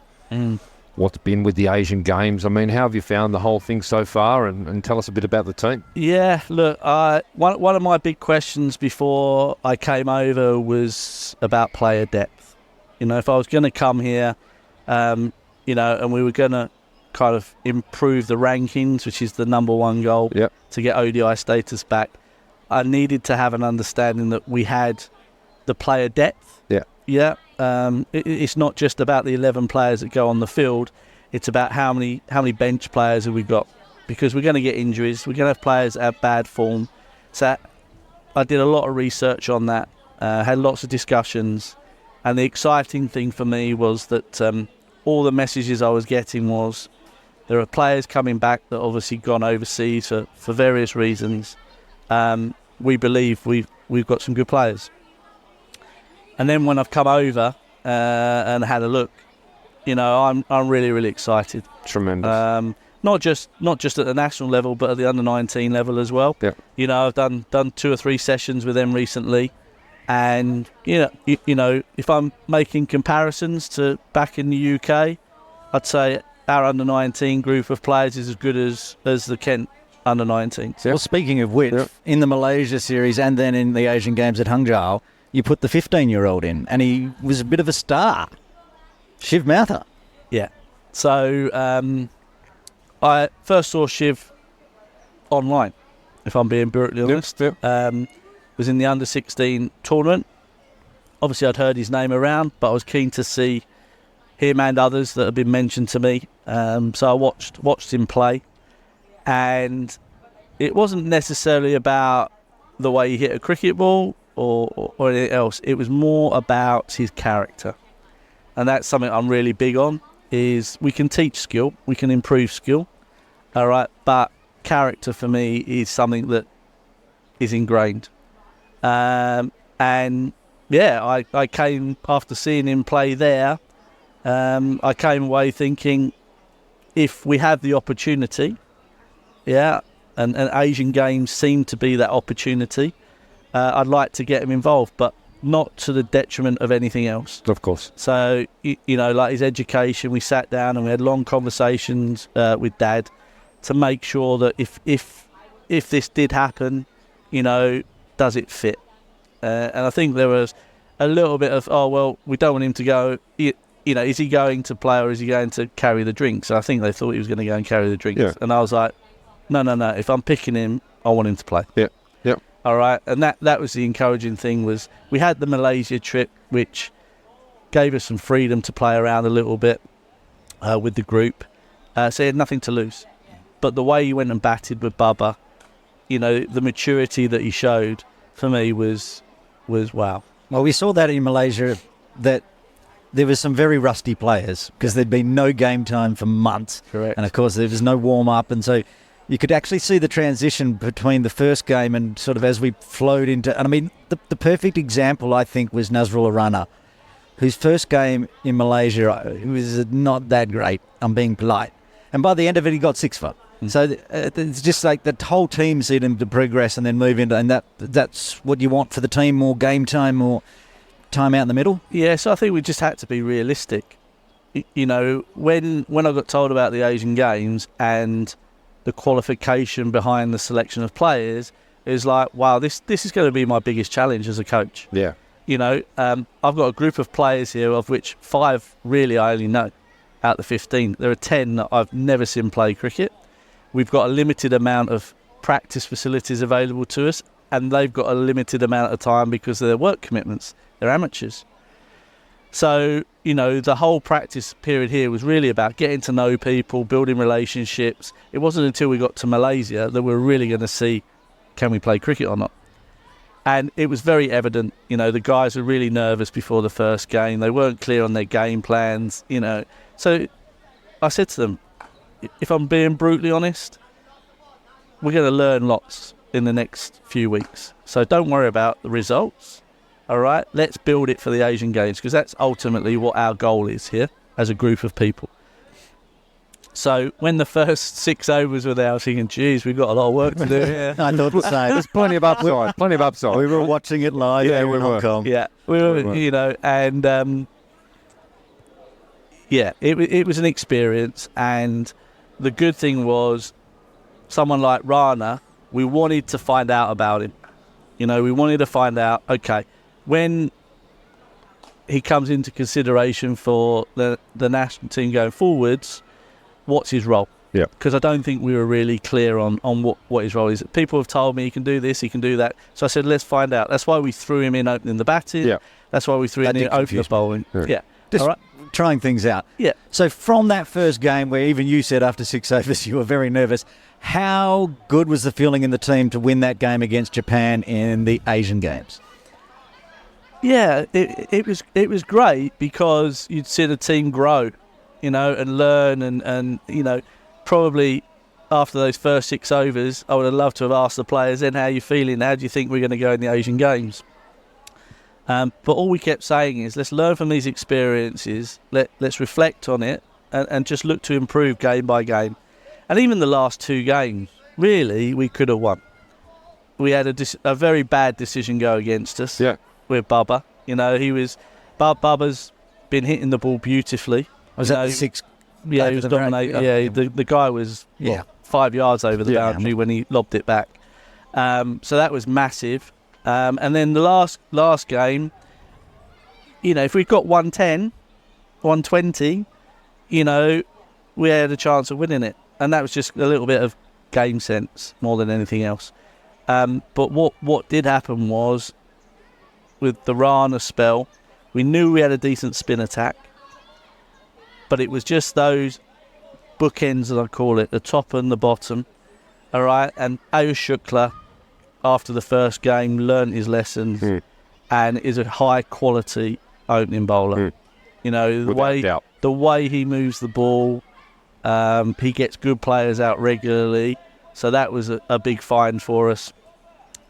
What's been with the Asian Games? I mean, how have you found the whole thing so far? And tell us a bit about the team. Yeah, look, one of my big questions before I came over was about player depth. If I was going to come here, and we were going to kind of improve the rankings, which is the number one goal, to get ODI status back, I needed to have an understanding that we had the player depth. It's not just about the 11 players that go on the field. It's about how many bench players have we got, because we're going to get injuries. We're going to have players that have bad form. So I did a lot of research on that, had lots of discussions, and the exciting thing for me was that all the messages I was getting was there are players coming back that obviously gone overseas for various reasons. We believe we've got some good players. And then when I've come over and had a look, I'm really, really excited. Tremendous. Not just at the national level, but at the under-19 level as well. Yeah. I've done 2 or 3 sessions with them recently, and if I'm making comparisons to back in the UK, I'd say our under-19 group of players is as good as the Kent under-19. Well, speaking of which, in the Malaysia series and then in the Asian Games at Hangzhou, you put the 15-year-old in, and he was a bit of a star. Shiv Mouther. Yeah. So I first saw Shiv online, if I'm being brutally honest. Was in the under-16 tournament. Obviously, I'd heard his name around, but I was keen to see him and others that had been mentioned to me. So I watched him play, and it wasn't necessarily about the way he hit a cricket ball or anything else. It was more about his character, and that's something I'm really big on. Is we can teach skill, we can improve skill, all right, but character for me is something that is ingrained. And yeah, I came after seeing him play there. I came away thinking, if we have the opportunity, and Asian Games seem to be that opportunity, I'd like to get him involved, but not to the detriment of anything else. Of course. So, like his education, we sat down and we had long conversations with Dad to make sure that if this did happen, does it fit? And I think there was a little bit of, we don't want him to go, is he going to play or is he going to carry the drinks? I think they thought he was going to go and carry the drinks. Yeah. And I was like, no. If I'm picking him, I want him to play. Yeah. All right. And that was the encouraging thing, was we had the Malaysia trip, which gave us some freedom to play around a little bit with the group. So he had nothing to lose. But the way he went and batted with Bubba, the maturity that he showed, for me was wow. Well, we saw that in Malaysia, that there was some very rusty players because there'd been no game time for months. Correct. And, of course, there was no warm-up. And so you could actually see the transition between the first game and sort of as we flowed into... And, I mean, the perfect example, I think, was Nazrul Arana. whose first game in Malaysia was not that great. I'm being polite. And by the end of it, he got 6 for. So it's just like the whole team see them to progress and then move into, and that's what you want for the team, more game time, more time out in the middle. Yeah, so I think we just had to be realistic. You know, when I got told about the Asian Games and the qualification behind the selection of players, it was like, wow, this is going to be my biggest challenge as a coach. Yeah. You know, I've got a group of players here, of which 5 really I only know out of the 15. There are 10 that I've never seen play cricket. We've got a limited amount of practice facilities available to us, and they've got a limited amount of time because of their work commitments. They're amateurs. So, you know, the whole practice period here was really about getting to know people, building relationships. It wasn't until we got to Malaysia that we were really going to see, can we play cricket or not? And it was very evident, you know, the guys were really nervous before the first game. They weren't clear on their game plans, you know. So I said to them, if I'm being brutally honest, we're going to learn lots in the next few weeks. So don't worry about the results, all right? Let's build it for the Asian Games, because that's ultimately what our goal is here as a group of people. So when the first 6 overs were there, I was thinking, geez, we've got a lot of work to do here. I thought the same. There's plenty of upside. Plenty of upside. We were watching it live. Yeah, there we in were. Hong Kong. Yeah, we were, you know, and yeah, it was an experience. And the good thing was, someone like Rana, we wanted to find out about him. You know, we wanted to find out, okay, when he comes into consideration for the national team going forwards, what's his role? Yeah. Because I don't think we were really clear on what his role is. People have told me he can do this, he can do that. So I said, let's find out. That's why we threw him in opening the batting. Yeah. That's why we threw him in opening the bowling. Yeah. Just All right. trying things out. Yeah. So from that first game, where even you said after 6 overs you were very nervous, how good was the feeling in the team to win that game against Japan in the Asian Games? Yeah, it was great, because you'd see the team grow, you know, and learn, and you know, probably after those first 6 overs, I would have loved to have asked the players, then, how are you feeling? How do you think we're going to go in the Asian Games? But all we kept saying is, let's learn from these experiences, let's reflect on it, and just look to improve game by game. And even the last 2 games, really, we could have won. We had a very bad decision go against us. Yeah. With Bubba. You know, Bubba's been hitting the ball beautifully. Was that 6? Yeah, he was dominating. Yeah, the guy was 5 yards over the boundary when he lobbed it back. So that was massive. And then the last game, you know, if we'd got 110, 120, you know, we had a chance of winning it. And that was just a little bit of game sense more than anything else. But what did happen was, with the Rana spell, we knew we had a decent spin attack, but it was just those bookends, as I call it, the top and the bottom. All right, and Ayush Shukla, after the first game, learned his lessons and is a high quality opening bowler. You know, the way he moves the ball, he gets good players out regularly, so that was a big find for us.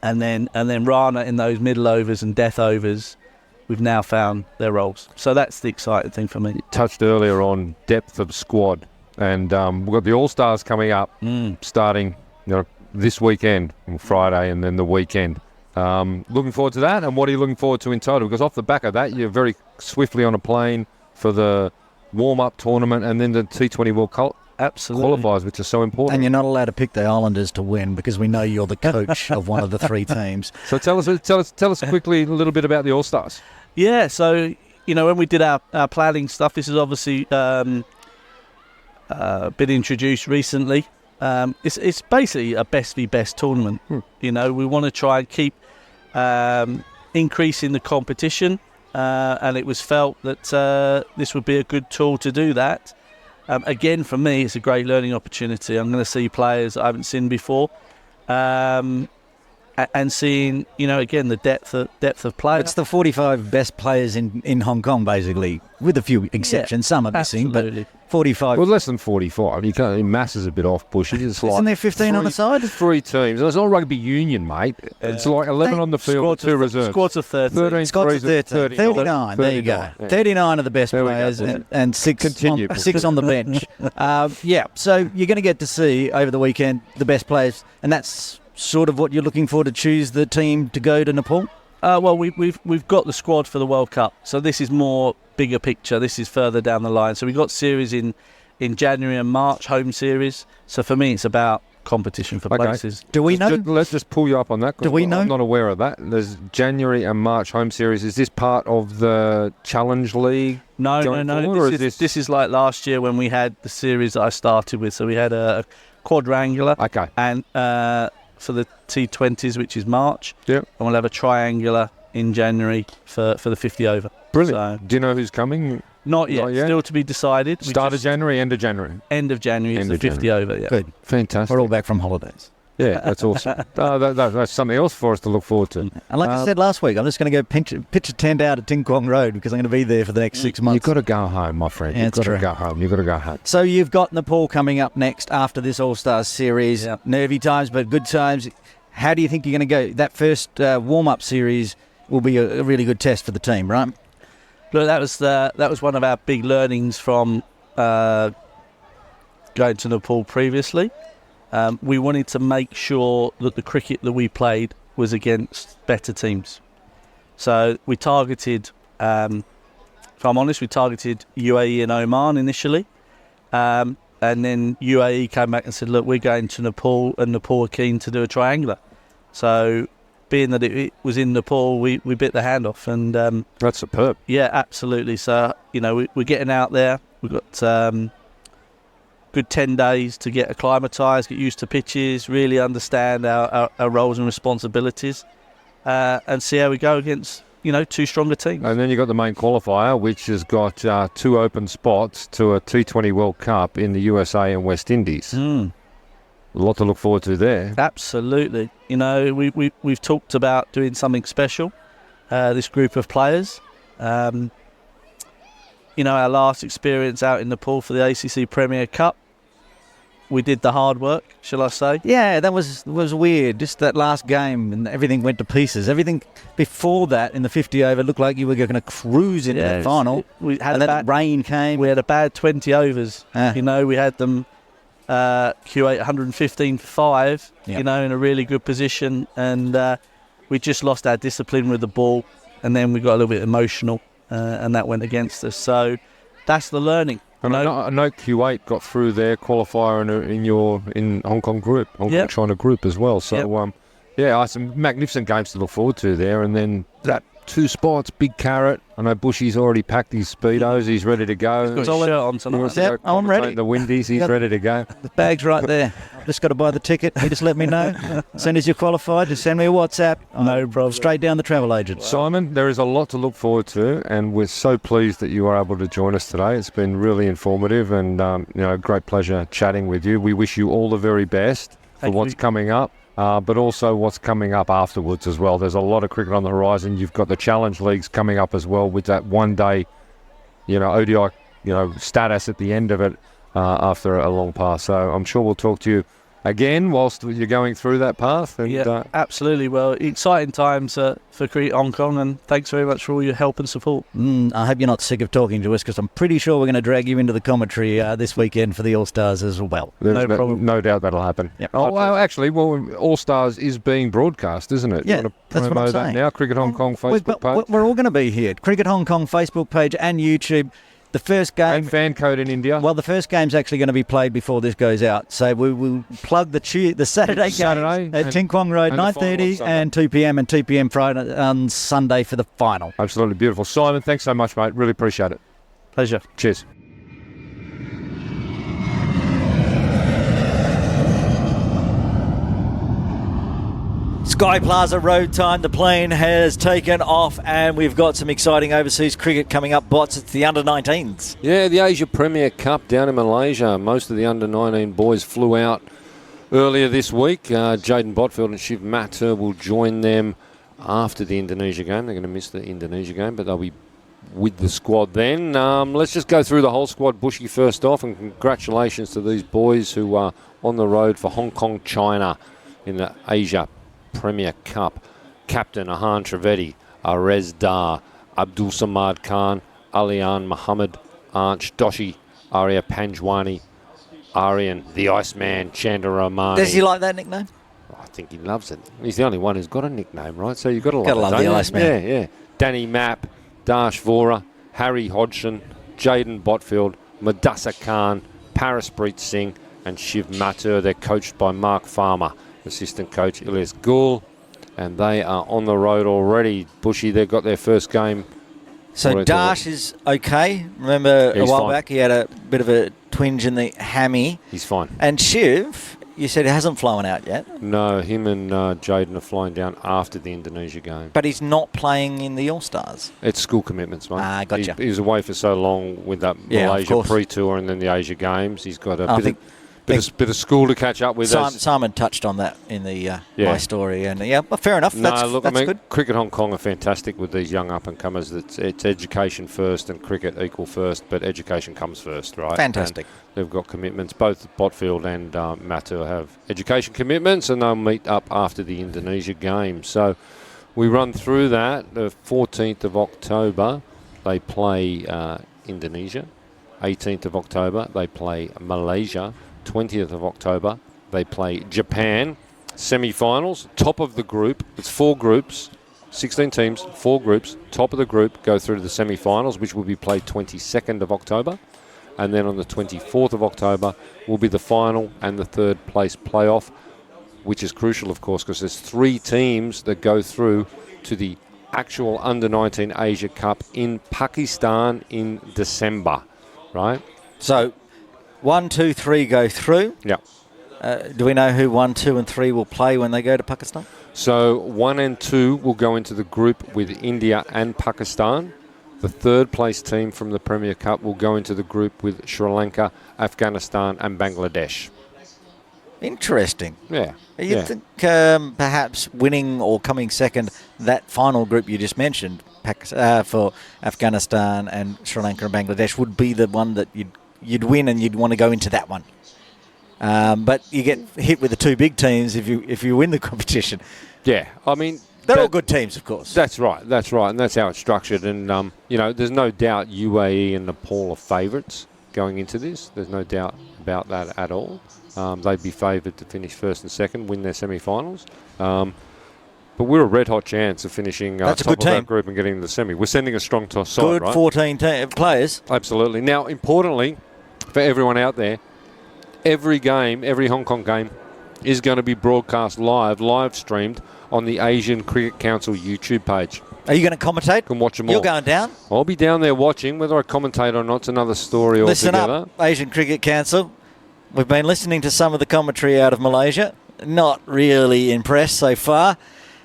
And then Rana in those middle overs and death overs, we've now found their roles. So that's the exciting thing for me. You touched earlier on depth of squad, and we've got the All Stars coming up, starting this weekend, on Friday, and then the weekend. Looking forward to that. And what are you looking forward to in total? Because off the back of that, you're very swiftly on a plane for the warm-up tournament and then the T20 World Cup. Absolutely. Qualifiers, which is so important. And you're not allowed to pick the Islanders to win, because we know you're the coach of one of the 3 teams. So tell us quickly a little bit about the All Stars. Yeah, so, you know, when we did our planning stuff, this has obviously been introduced recently. It's basically a best v best tournament. You know, we want to try and keep increasing the competition, and it was felt that this would be a good tool to do that. Again, for me, it's a great learning opportunity. I'm going to see players I haven't seen before. and seeing, again, the depth of play. It's the 45 best players in Hong Kong, basically, with a few exceptions. Some are missing, absolutely. but 45. Well, less than 45. You can't. Mass is a bit off, Buschy. It's like Isn't there 15 on the side? 3 teams. It's not rugby union, mate. It's like 11 on the field, 2 reserves. Squads of 30. 13 Scots threes, 13. 39. There you go. Yeah. 39 are the best There we go. players, and six Continue. on, 6 on the bench. So you're going to get to see over the weekend the best players, and that's sort of what you're looking for to choose the team to go to Nepal. Well, we've got the squad for the World Cup, so this is more bigger picture. This is further down the line. So we've got series in January and March, home series. So for me, it's about competition for places. Do we know? Let's just pull you up on that. Do we know? I'm not aware of that. There's January and March home series. Is this part of the Challenge League? No. Forward, This is like last year when we had the series that I started with. So we had a quadrangular. Okay. And for the T20s, which is March. Yep. And we'll have a triangular in January for the 50 over. Brilliant. So, do you know who's coming? Not yet. Still to be decided. Start of January, end of January? End of January is the 50 over, yeah. Good. Fantastic. We're all back from holidays. Yeah, that's awesome. That's something else for us to look forward to. And like I said last week, I'm just going to go pitch a tent out at Tin Kwong Road because I'm going to be there for the next 6 months. You've got to go home, my friend. Yeah, You've got true. to go home. You've got to go home. So you've got Nepal coming up next after this All-Stars series. Yeah. Nervy times, but good times. How do you think you're going to go? That first warm-up series will be a really good test for the team, right? Look, that was one of our big learnings from going to Nepal previously. We wanted to make sure that the cricket that we played was against better teams. So we targeted, if I'm honest, we targeted UAE and Oman initially. And then UAE came back and said, look, we're going to Nepal, and Nepal are keen to do a triangular. So being that it was in Nepal, we bit the hand off. And That's superb. yeah, absolutely. So, we're getting out there. We've got good 10 days to get acclimatised, get used to pitches, really understand our roles and responsibilities, and see how we go against, 2 stronger teams. And then you've got the main qualifier, which has got 2 open spots to a T20 World Cup in the USA and West Indies. A lot to look forward to there. Absolutely. We've talked about doing something special, this group of players. Our last experience out in Nepal for the ACC Premier Cup, we did the hard work, shall I say. Yeah, that was weird. Just that last game and everything went to pieces. Everything before that in the 50 over looked like you were going to cruise into the final. We had and then rain came. We had a bad 20 overs. Ah. We had them Q8 115 for 5, Yep. in a really good position. And we just lost our discipline with the ball. And then we got a little bit emotional and that went against us. So that's the learning. And I know Q8 got through their qualifier in Hong Kong group, Hong Kong China group as well. So, some magnificent games to look forward to there. And then that 2 spots, big carrot. I know Buschy's already packed his Speedos. He's ready to go. He's got a shirt on He tonight. wants to Yep, go I'm ready. commentate The Windies, he's Yep. ready to go. The bag's right there. Just got to buy the ticket. You just let me know. As soon as you're qualified, just send me a WhatsApp. No problem. Straight down the travel agent. Simon, there is a lot to look forward to, and we're so pleased that you are able to join us today. It's been really informative and great pleasure chatting with you. We wish you all the very best for Thank what's you. coming up, but also what's coming up afterwards as well. There's a lot of cricket on the horizon. You've got the Challenge Leagues coming up as well with that one-day, ODI, status at the end of it after a long pass. So I'm sure we'll talk to you again whilst you're going through that path. And, Yeah, absolutely. Well, exciting times for Cricket Hong Kong, and thanks very much for all your help and support. I hope you're not sick of talking to us because I'm pretty sure we're going to drag you into the commentary this weekend for the All-Stars as well. There's No problem. no doubt that'll happen. Yep. Oh, well, actually, All Stars is being broadcast, isn't it? Yeah, You want to that's what I'm promo that saying. now? Cricket Hong Kong Facebook page We're all going to be here. Cricket Hong Kong Facebook page and YouTube. The first game... and fan code in India. Well, the first game's actually going to be played before this goes out. So we will plug the Saturday Saturday games at and- Tin Kwong Road, and the final on 9:30 Sunday. and 2 p.m. and 2 p.m. Friday on Sunday for the final. Absolutely beautiful. Simon, thanks so much, mate. Really appreciate it. Pleasure. Cheers. Sky Plaza Road time. The plane has taken off and we've got some exciting overseas cricket coming up. Bots, it's the under-19s. Yeah, the Asia Premier Cup down in Malaysia. Most of the under-19 boys flew out earlier this week. Jaden Botfield and Shiv Mathur will join them after the Indonesia game. They're going to miss the Indonesia game, but they'll be with the squad then. Let's just go through the whole squad. Buschy first off, and congratulations to these boys who are on the road for Hong Kong, China in the Asia Premier Cup. Captain Ahan Trivedi, Arez Dar, Abdul Samad Khan, Alian Muhammad, Anch Doshi, Arya Panjwani, Aryan, the Iceman, Chandra Rahmani. Does he like that nickname? I think he loves it. He's the only one who's got a nickname, right? So you've got to love Gotta it. love don't the you? Iceman. Yeah. Danny Mapp, Darsh Vora, Harry Hodgson, Jaden Botfield, Madassa Khan, Paraspreet Singh, and Shiv Mathur. They're coached by Mark Farmer, assistant coach Ilyas Gul, and they are on the road already. Buschy, they've got their first game. So Darsh is okay. Remember a while back he had a bit of a twinge in the hammy. He's fine. And Shiv, you said it hasn't flown out yet. No, him and Jaden are flying down after the Indonesia game. But he's not playing in the All Stars. It's school commitments, mate. Gotcha. He was away for so long with that Malaysia pre-tour and then the Asia Games. He's got a bit of school to catch up with. Simon touched on that in the my story, and but fair enough. That's good. Cricket Hong Kong are fantastic with these young up-and-comers. It's education first and cricket equal first, but education comes first, right? Fantastic. And they've got commitments. Both Botfield and Mathur have education commitments, and they'll meet up after the Indonesia game. So we run through that. The 14th of October, they play Indonesia. 18th of October, they play Malaysia. 20th of October, they play Japan. Semi-finals, top of the group. It's 4 groups, 16 teams, 4 groups. Top of the group go through to the semi-finals, which will be played 22nd of October. And then on the 24th of October will be the final and the third place playoff, which is crucial, of course, because there's 3 teams that go through to the actual Under-19 Asia Cup in Pakistan in December, right? So 1, 2, 3 go through. Yeah. Do we know who 1, 2 and 3 will play when they go to Pakistan? So 1 and 2 will go into the group with India and Pakistan. The third place team from the Premier Cup will go into the group with Sri Lanka, Afghanistan and Bangladesh. Interesting. Yeah. You think perhaps winning or coming second, that final group you just mentioned for Afghanistan and Sri Lanka and Bangladesh would be the one that you'd win and you'd want to go into that one. But you get hit with the 2 big teams if you win the competition. Yeah, I mean... They're all good teams, of course. That's right, and that's how it's structured. And, there's no doubt UAE and Nepal are favourites going into this. There's no doubt about that at all. They'd be favoured to finish first and second, win their semi-finals. But we're a red-hot chance of finishing top of that group and getting to the semi. We're sending a strong side, good, right? 14 players. Absolutely. Now, importantly, for everyone out there, every Hong Kong game is going to be broadcast live streamed on the Asian Cricket Council YouTube page. Are you going to commentate? You can watch them all. You're going down? I'll be down there watching. Whether I commentate or not, it's another story Listen altogether. up, Asian Cricket Council. We've been listening to some of the commentary out of Malaysia. Not really impressed so far.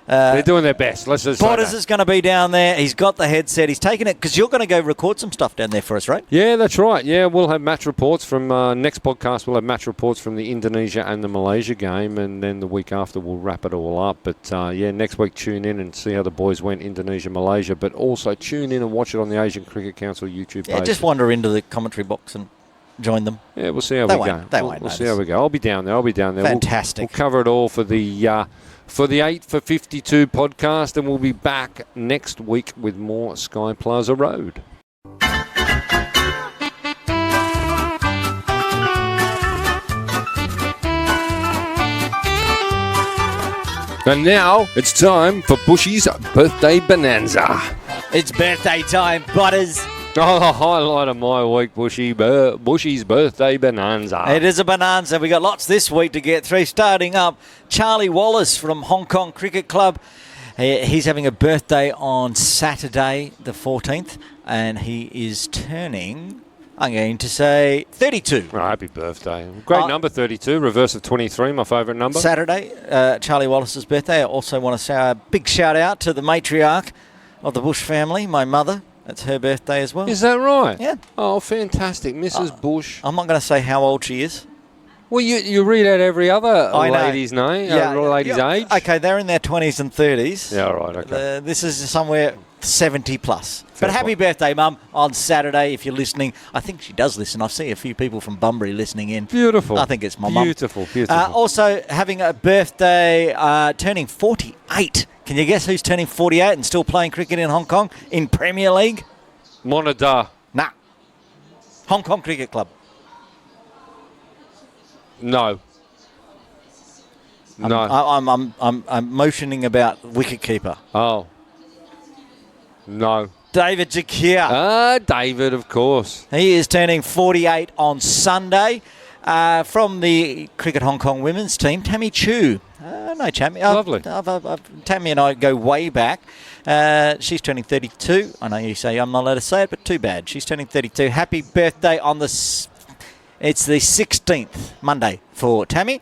They're doing their best. Let's just Potters is going to be down there. He's got the headset. He's taken it because you're going to go record some stuff down there for us, right? Yeah, that's right. Yeah, we'll have match reports from next podcast. We'll have match reports from the Indonesia and the Malaysia game, and then the week after we'll wrap it all up. But next week tune in and see how the boys went Indonesia, Malaysia. But also tune in and watch it on the Asian Cricket Council YouTube page. Yeah, just wander into the commentary box and join them. Yeah, we'll see how we go. We'll see how we go. I'll be down there. Fantastic. We'll cover it all for the 8 for 52 podcast, and we'll be back next week with more Sky Plaza Road. And now it's time for Buschy's Birthday Bonanza. It's birthday time, Butters. Oh, the highlight of my week, Buschy's Birthday Bonanza. It is a bonanza. We got lots this week to get through. Starting up, Charlie Wallace from Hong Kong Cricket Club. He's having a birthday on Saturday the 14th, and he is turning, I'm going to say, 32. Oh, happy birthday. Great number, 32. Reverse of 23, my favourite number. Saturday, Charlie Wallace's birthday. I also want to say a big shout out to the matriarch of the Bush family, my mother. It's her birthday as well. Is that right? Yeah. Oh, fantastic. Mrs. Bush. I'm not going to say how old she is. Well, you read out every other I know. lady's name, lady's age. Okay, they're in their 20s and 30s. Yeah, right, okay. This is somewhere 70 plus. Fair But happy play. birthday, Mum, on Saturday if you're listening. I think she does listen. I see a few people from Bunbury listening in. Beautiful. I think it's my mum. Beautiful. Also having a birthday, turning 48. Can you guess who's turning 48 and still playing cricket in Hong Kong in Premier League? Monada. Nah. Hong Kong Cricket Club. No. No. I'm motioning about wicketkeeper. Oh. No. David Zakia. David, of course. He is turning 48 on Sunday. From the Cricket Hong Kong women's team, Tammy Chu. No, Tammy. Lovely. Tammy and I go way back. She's turning 32. I know you say I'm not allowed to say it, but too bad. She's turning 32. Happy birthday on it's the 16th, Monday, for Tammy.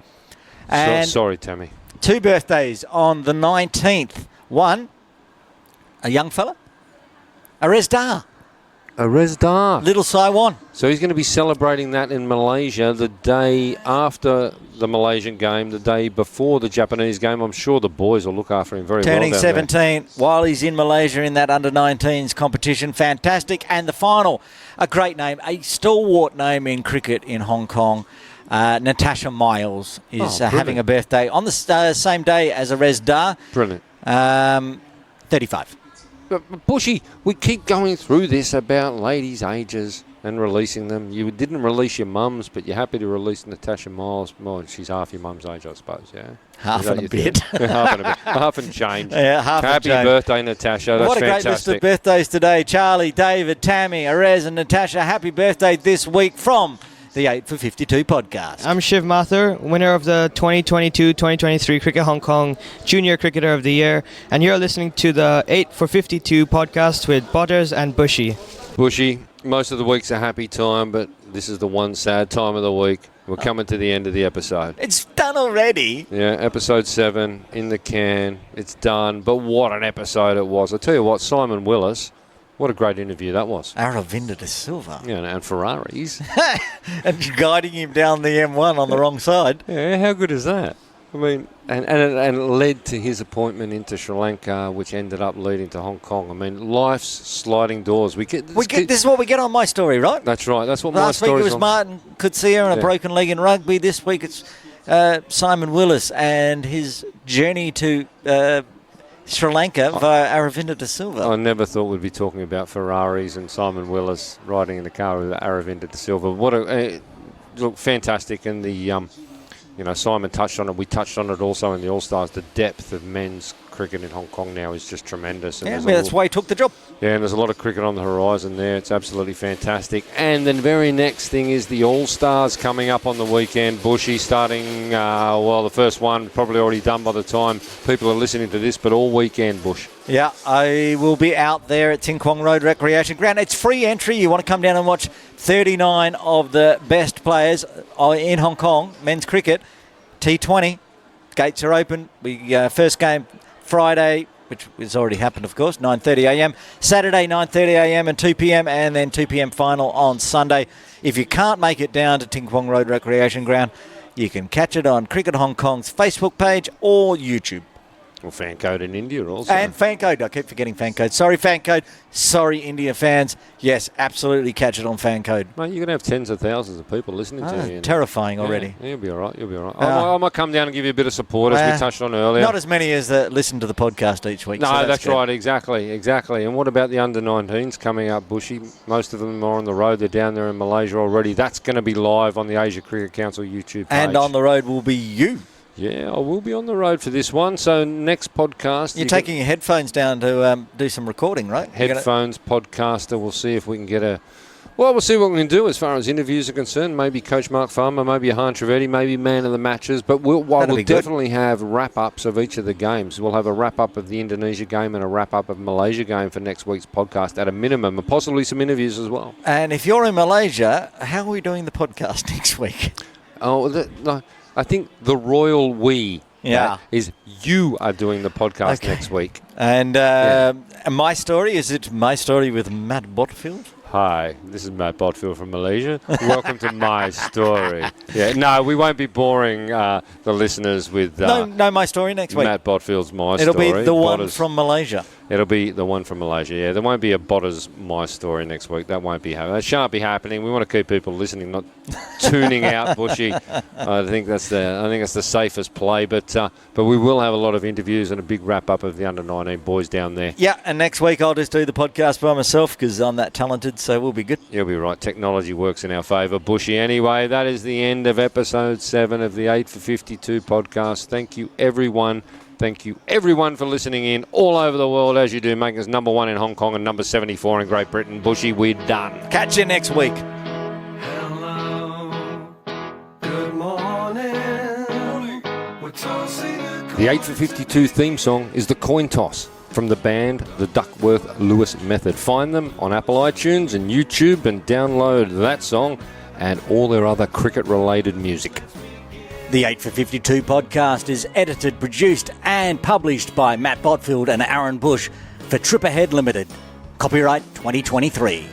And Sorry, Tammy. 2 birthdays on the 19th. One, a young fella, Arez Dar, Rezdar. Little Saiwan. So he's going to be celebrating that in Malaysia the day after the Malaysian game, the day before the Japanese game. I'm sure the boys will look after him very Turning well. Turning 17 while he's in Malaysia in that under-19s competition. Fantastic. And the final, a great name, a stalwart name in cricket in Hong Kong. Natasha Miles is having a birthday on the same day as Arez Dar. Brilliant. 35. But Buschy, we keep going through this about ladies' ages and releasing them. You didn't release your mums, but you're happy to release Natasha Miles. Well, she's half your mum's age, I suppose, yeah? Half and a bit. Half and a bit. Half and change. Yeah, half and Happy change. birthday, Natasha. That's What a fantastic. great list of birthdays today. Charlie, David, Tammy, Arez and Natasha. Happy birthday this week from the 8 for 52 podcast. I'm Shiv Mathur, winner of the 2022-2023 Cricket Hong Kong Junior Cricketer of the Year, and you're listening to the 8 for 52 podcast with Butters and Buschy. Buschy, most of the week's a happy time, but this is the one sad time of the week. We're coming to the end of the episode. It's done already. Yeah, episode 7 in the can. It's done, but what an episode it was. I tell you what, Simon Willis, what a great interview that was. Aravinda de Silva. Yeah, and Ferraris. And guiding him down the M1 on the wrong side. Yeah, how good is that? I mean, and it led to his appointment into Sri Lanka, which ended up leading to Hong Kong. I mean, life's sliding doors. This This is what we get on My Story, right? That's right. That's what Last my week story's it was on. Martin Kutsia and a broken leg in rugby. This week it's Simon Willis and his journey to Sri Lanka via Aravinda de Silva. I never thought we'd be talking about Ferraris and Simon Willis riding in the car with Aravinda de Silva. What a look, fantastic, and the Simon touched on it. We touched on it also in the All Stars. The depth of men's cricket in Hong Kong now is just tremendous. And That's why he took the job. Yeah, and there's a lot of cricket on the horizon there. It's absolutely fantastic. And the very next thing is the All Stars coming up on the weekend. Buschy starting, the first one probably already done by the time people are listening to this, but all weekend, Busch. Yeah, I will be out there at Tin Kwong Road Recreation Ground. It's free entry. You want to come down and watch 39 of the best players in Hong Kong, men's cricket, T20. Gates are open. First game Friday, which has already happened, of course, 9:30 a.m. Saturday, 9:30 a.m. and 2 p.m. and then 2 p.m. final on Sunday. If you can't make it down to Tin Kwong Road Recreation Ground, you can catch it on Cricket Hong Kong's Facebook page or YouTube. Well, fan code in India also. And fan code. I keep forgetting fan code. Sorry, fan code. Sorry, India fans. Yes, absolutely catch it on fan code. Mate, you're going to have tens of thousands of people listening to you. Terrifying already. Yeah, you'll be all right. You'll be all right. I might come down and give you a bit of support, as we touched on earlier. Not as many as listen to the podcast each week. No, so that's good. right. Exactly. And what about the under-19s coming up, Buschy? Most of them are on the road. They're down there in Malaysia already. That's going to be live on the Asia Cricket Council YouTube page. And on the road will be you. Yeah, I will be on the road for this one. So next podcast... You're taking your headphones down to do some recording, right? Headphones, podcaster. We'll see if we can get a... Well, we'll see what we can do as far as interviews are concerned. Maybe Coach Mark Farmer, maybe Ahan Trivedi, maybe man of the matches. But we'll definitely have wrap-ups of each of the games. We'll have a wrap-up of the Indonesia game and a wrap-up of Malaysia game for next week's podcast at a minimum, and possibly some interviews as well. And if you're in Malaysia, how are we doing the podcast next week? I think the royal we is you are doing the podcast next week. And My Story, is it My Story with Matt Botfield? Hi, this is Matt Botfield from Malaysia. Welcome to my story. Yeah, no, we won't be boring the listeners with No, my story next week. Matt Botfield's My It'll Story. be the one Botters. from Malaysia. It'll be the one from Malaysia, yeah. There won't be a Botter's My Story next week. That won't be happening. That shan't be happening. We want to keep people listening, not tuning out Buschy. I think that's the safest play. But we will have a lot of interviews and a big wrap-up of the under-19 boys down there. Yeah, and next week I'll just do the podcast by myself because I'm that talented, so we'll be good. You'll be right. Technology works in our favour, Buschy. Anyway, that is the end of episode 7 of the 8 for 52 podcast. Thank you, everyone. Thank you, everyone, for listening in all over the world, as you do, making us number 1 in Hong Kong and number 74 in Great Britain. Buschy, we're done. Catch you next week. Hello, good morning. We're tossing a The 8 for 52 theme song is The Coin Toss from the band The Duckworth-Lewis Method. Find them on Apple iTunes and YouTube and download that song and all their other cricket-related music. The 8 for 52 podcast is edited, produced and published by Matt Botfield and Aaron Bush for Trip Ahead Limited. Copyright 2023.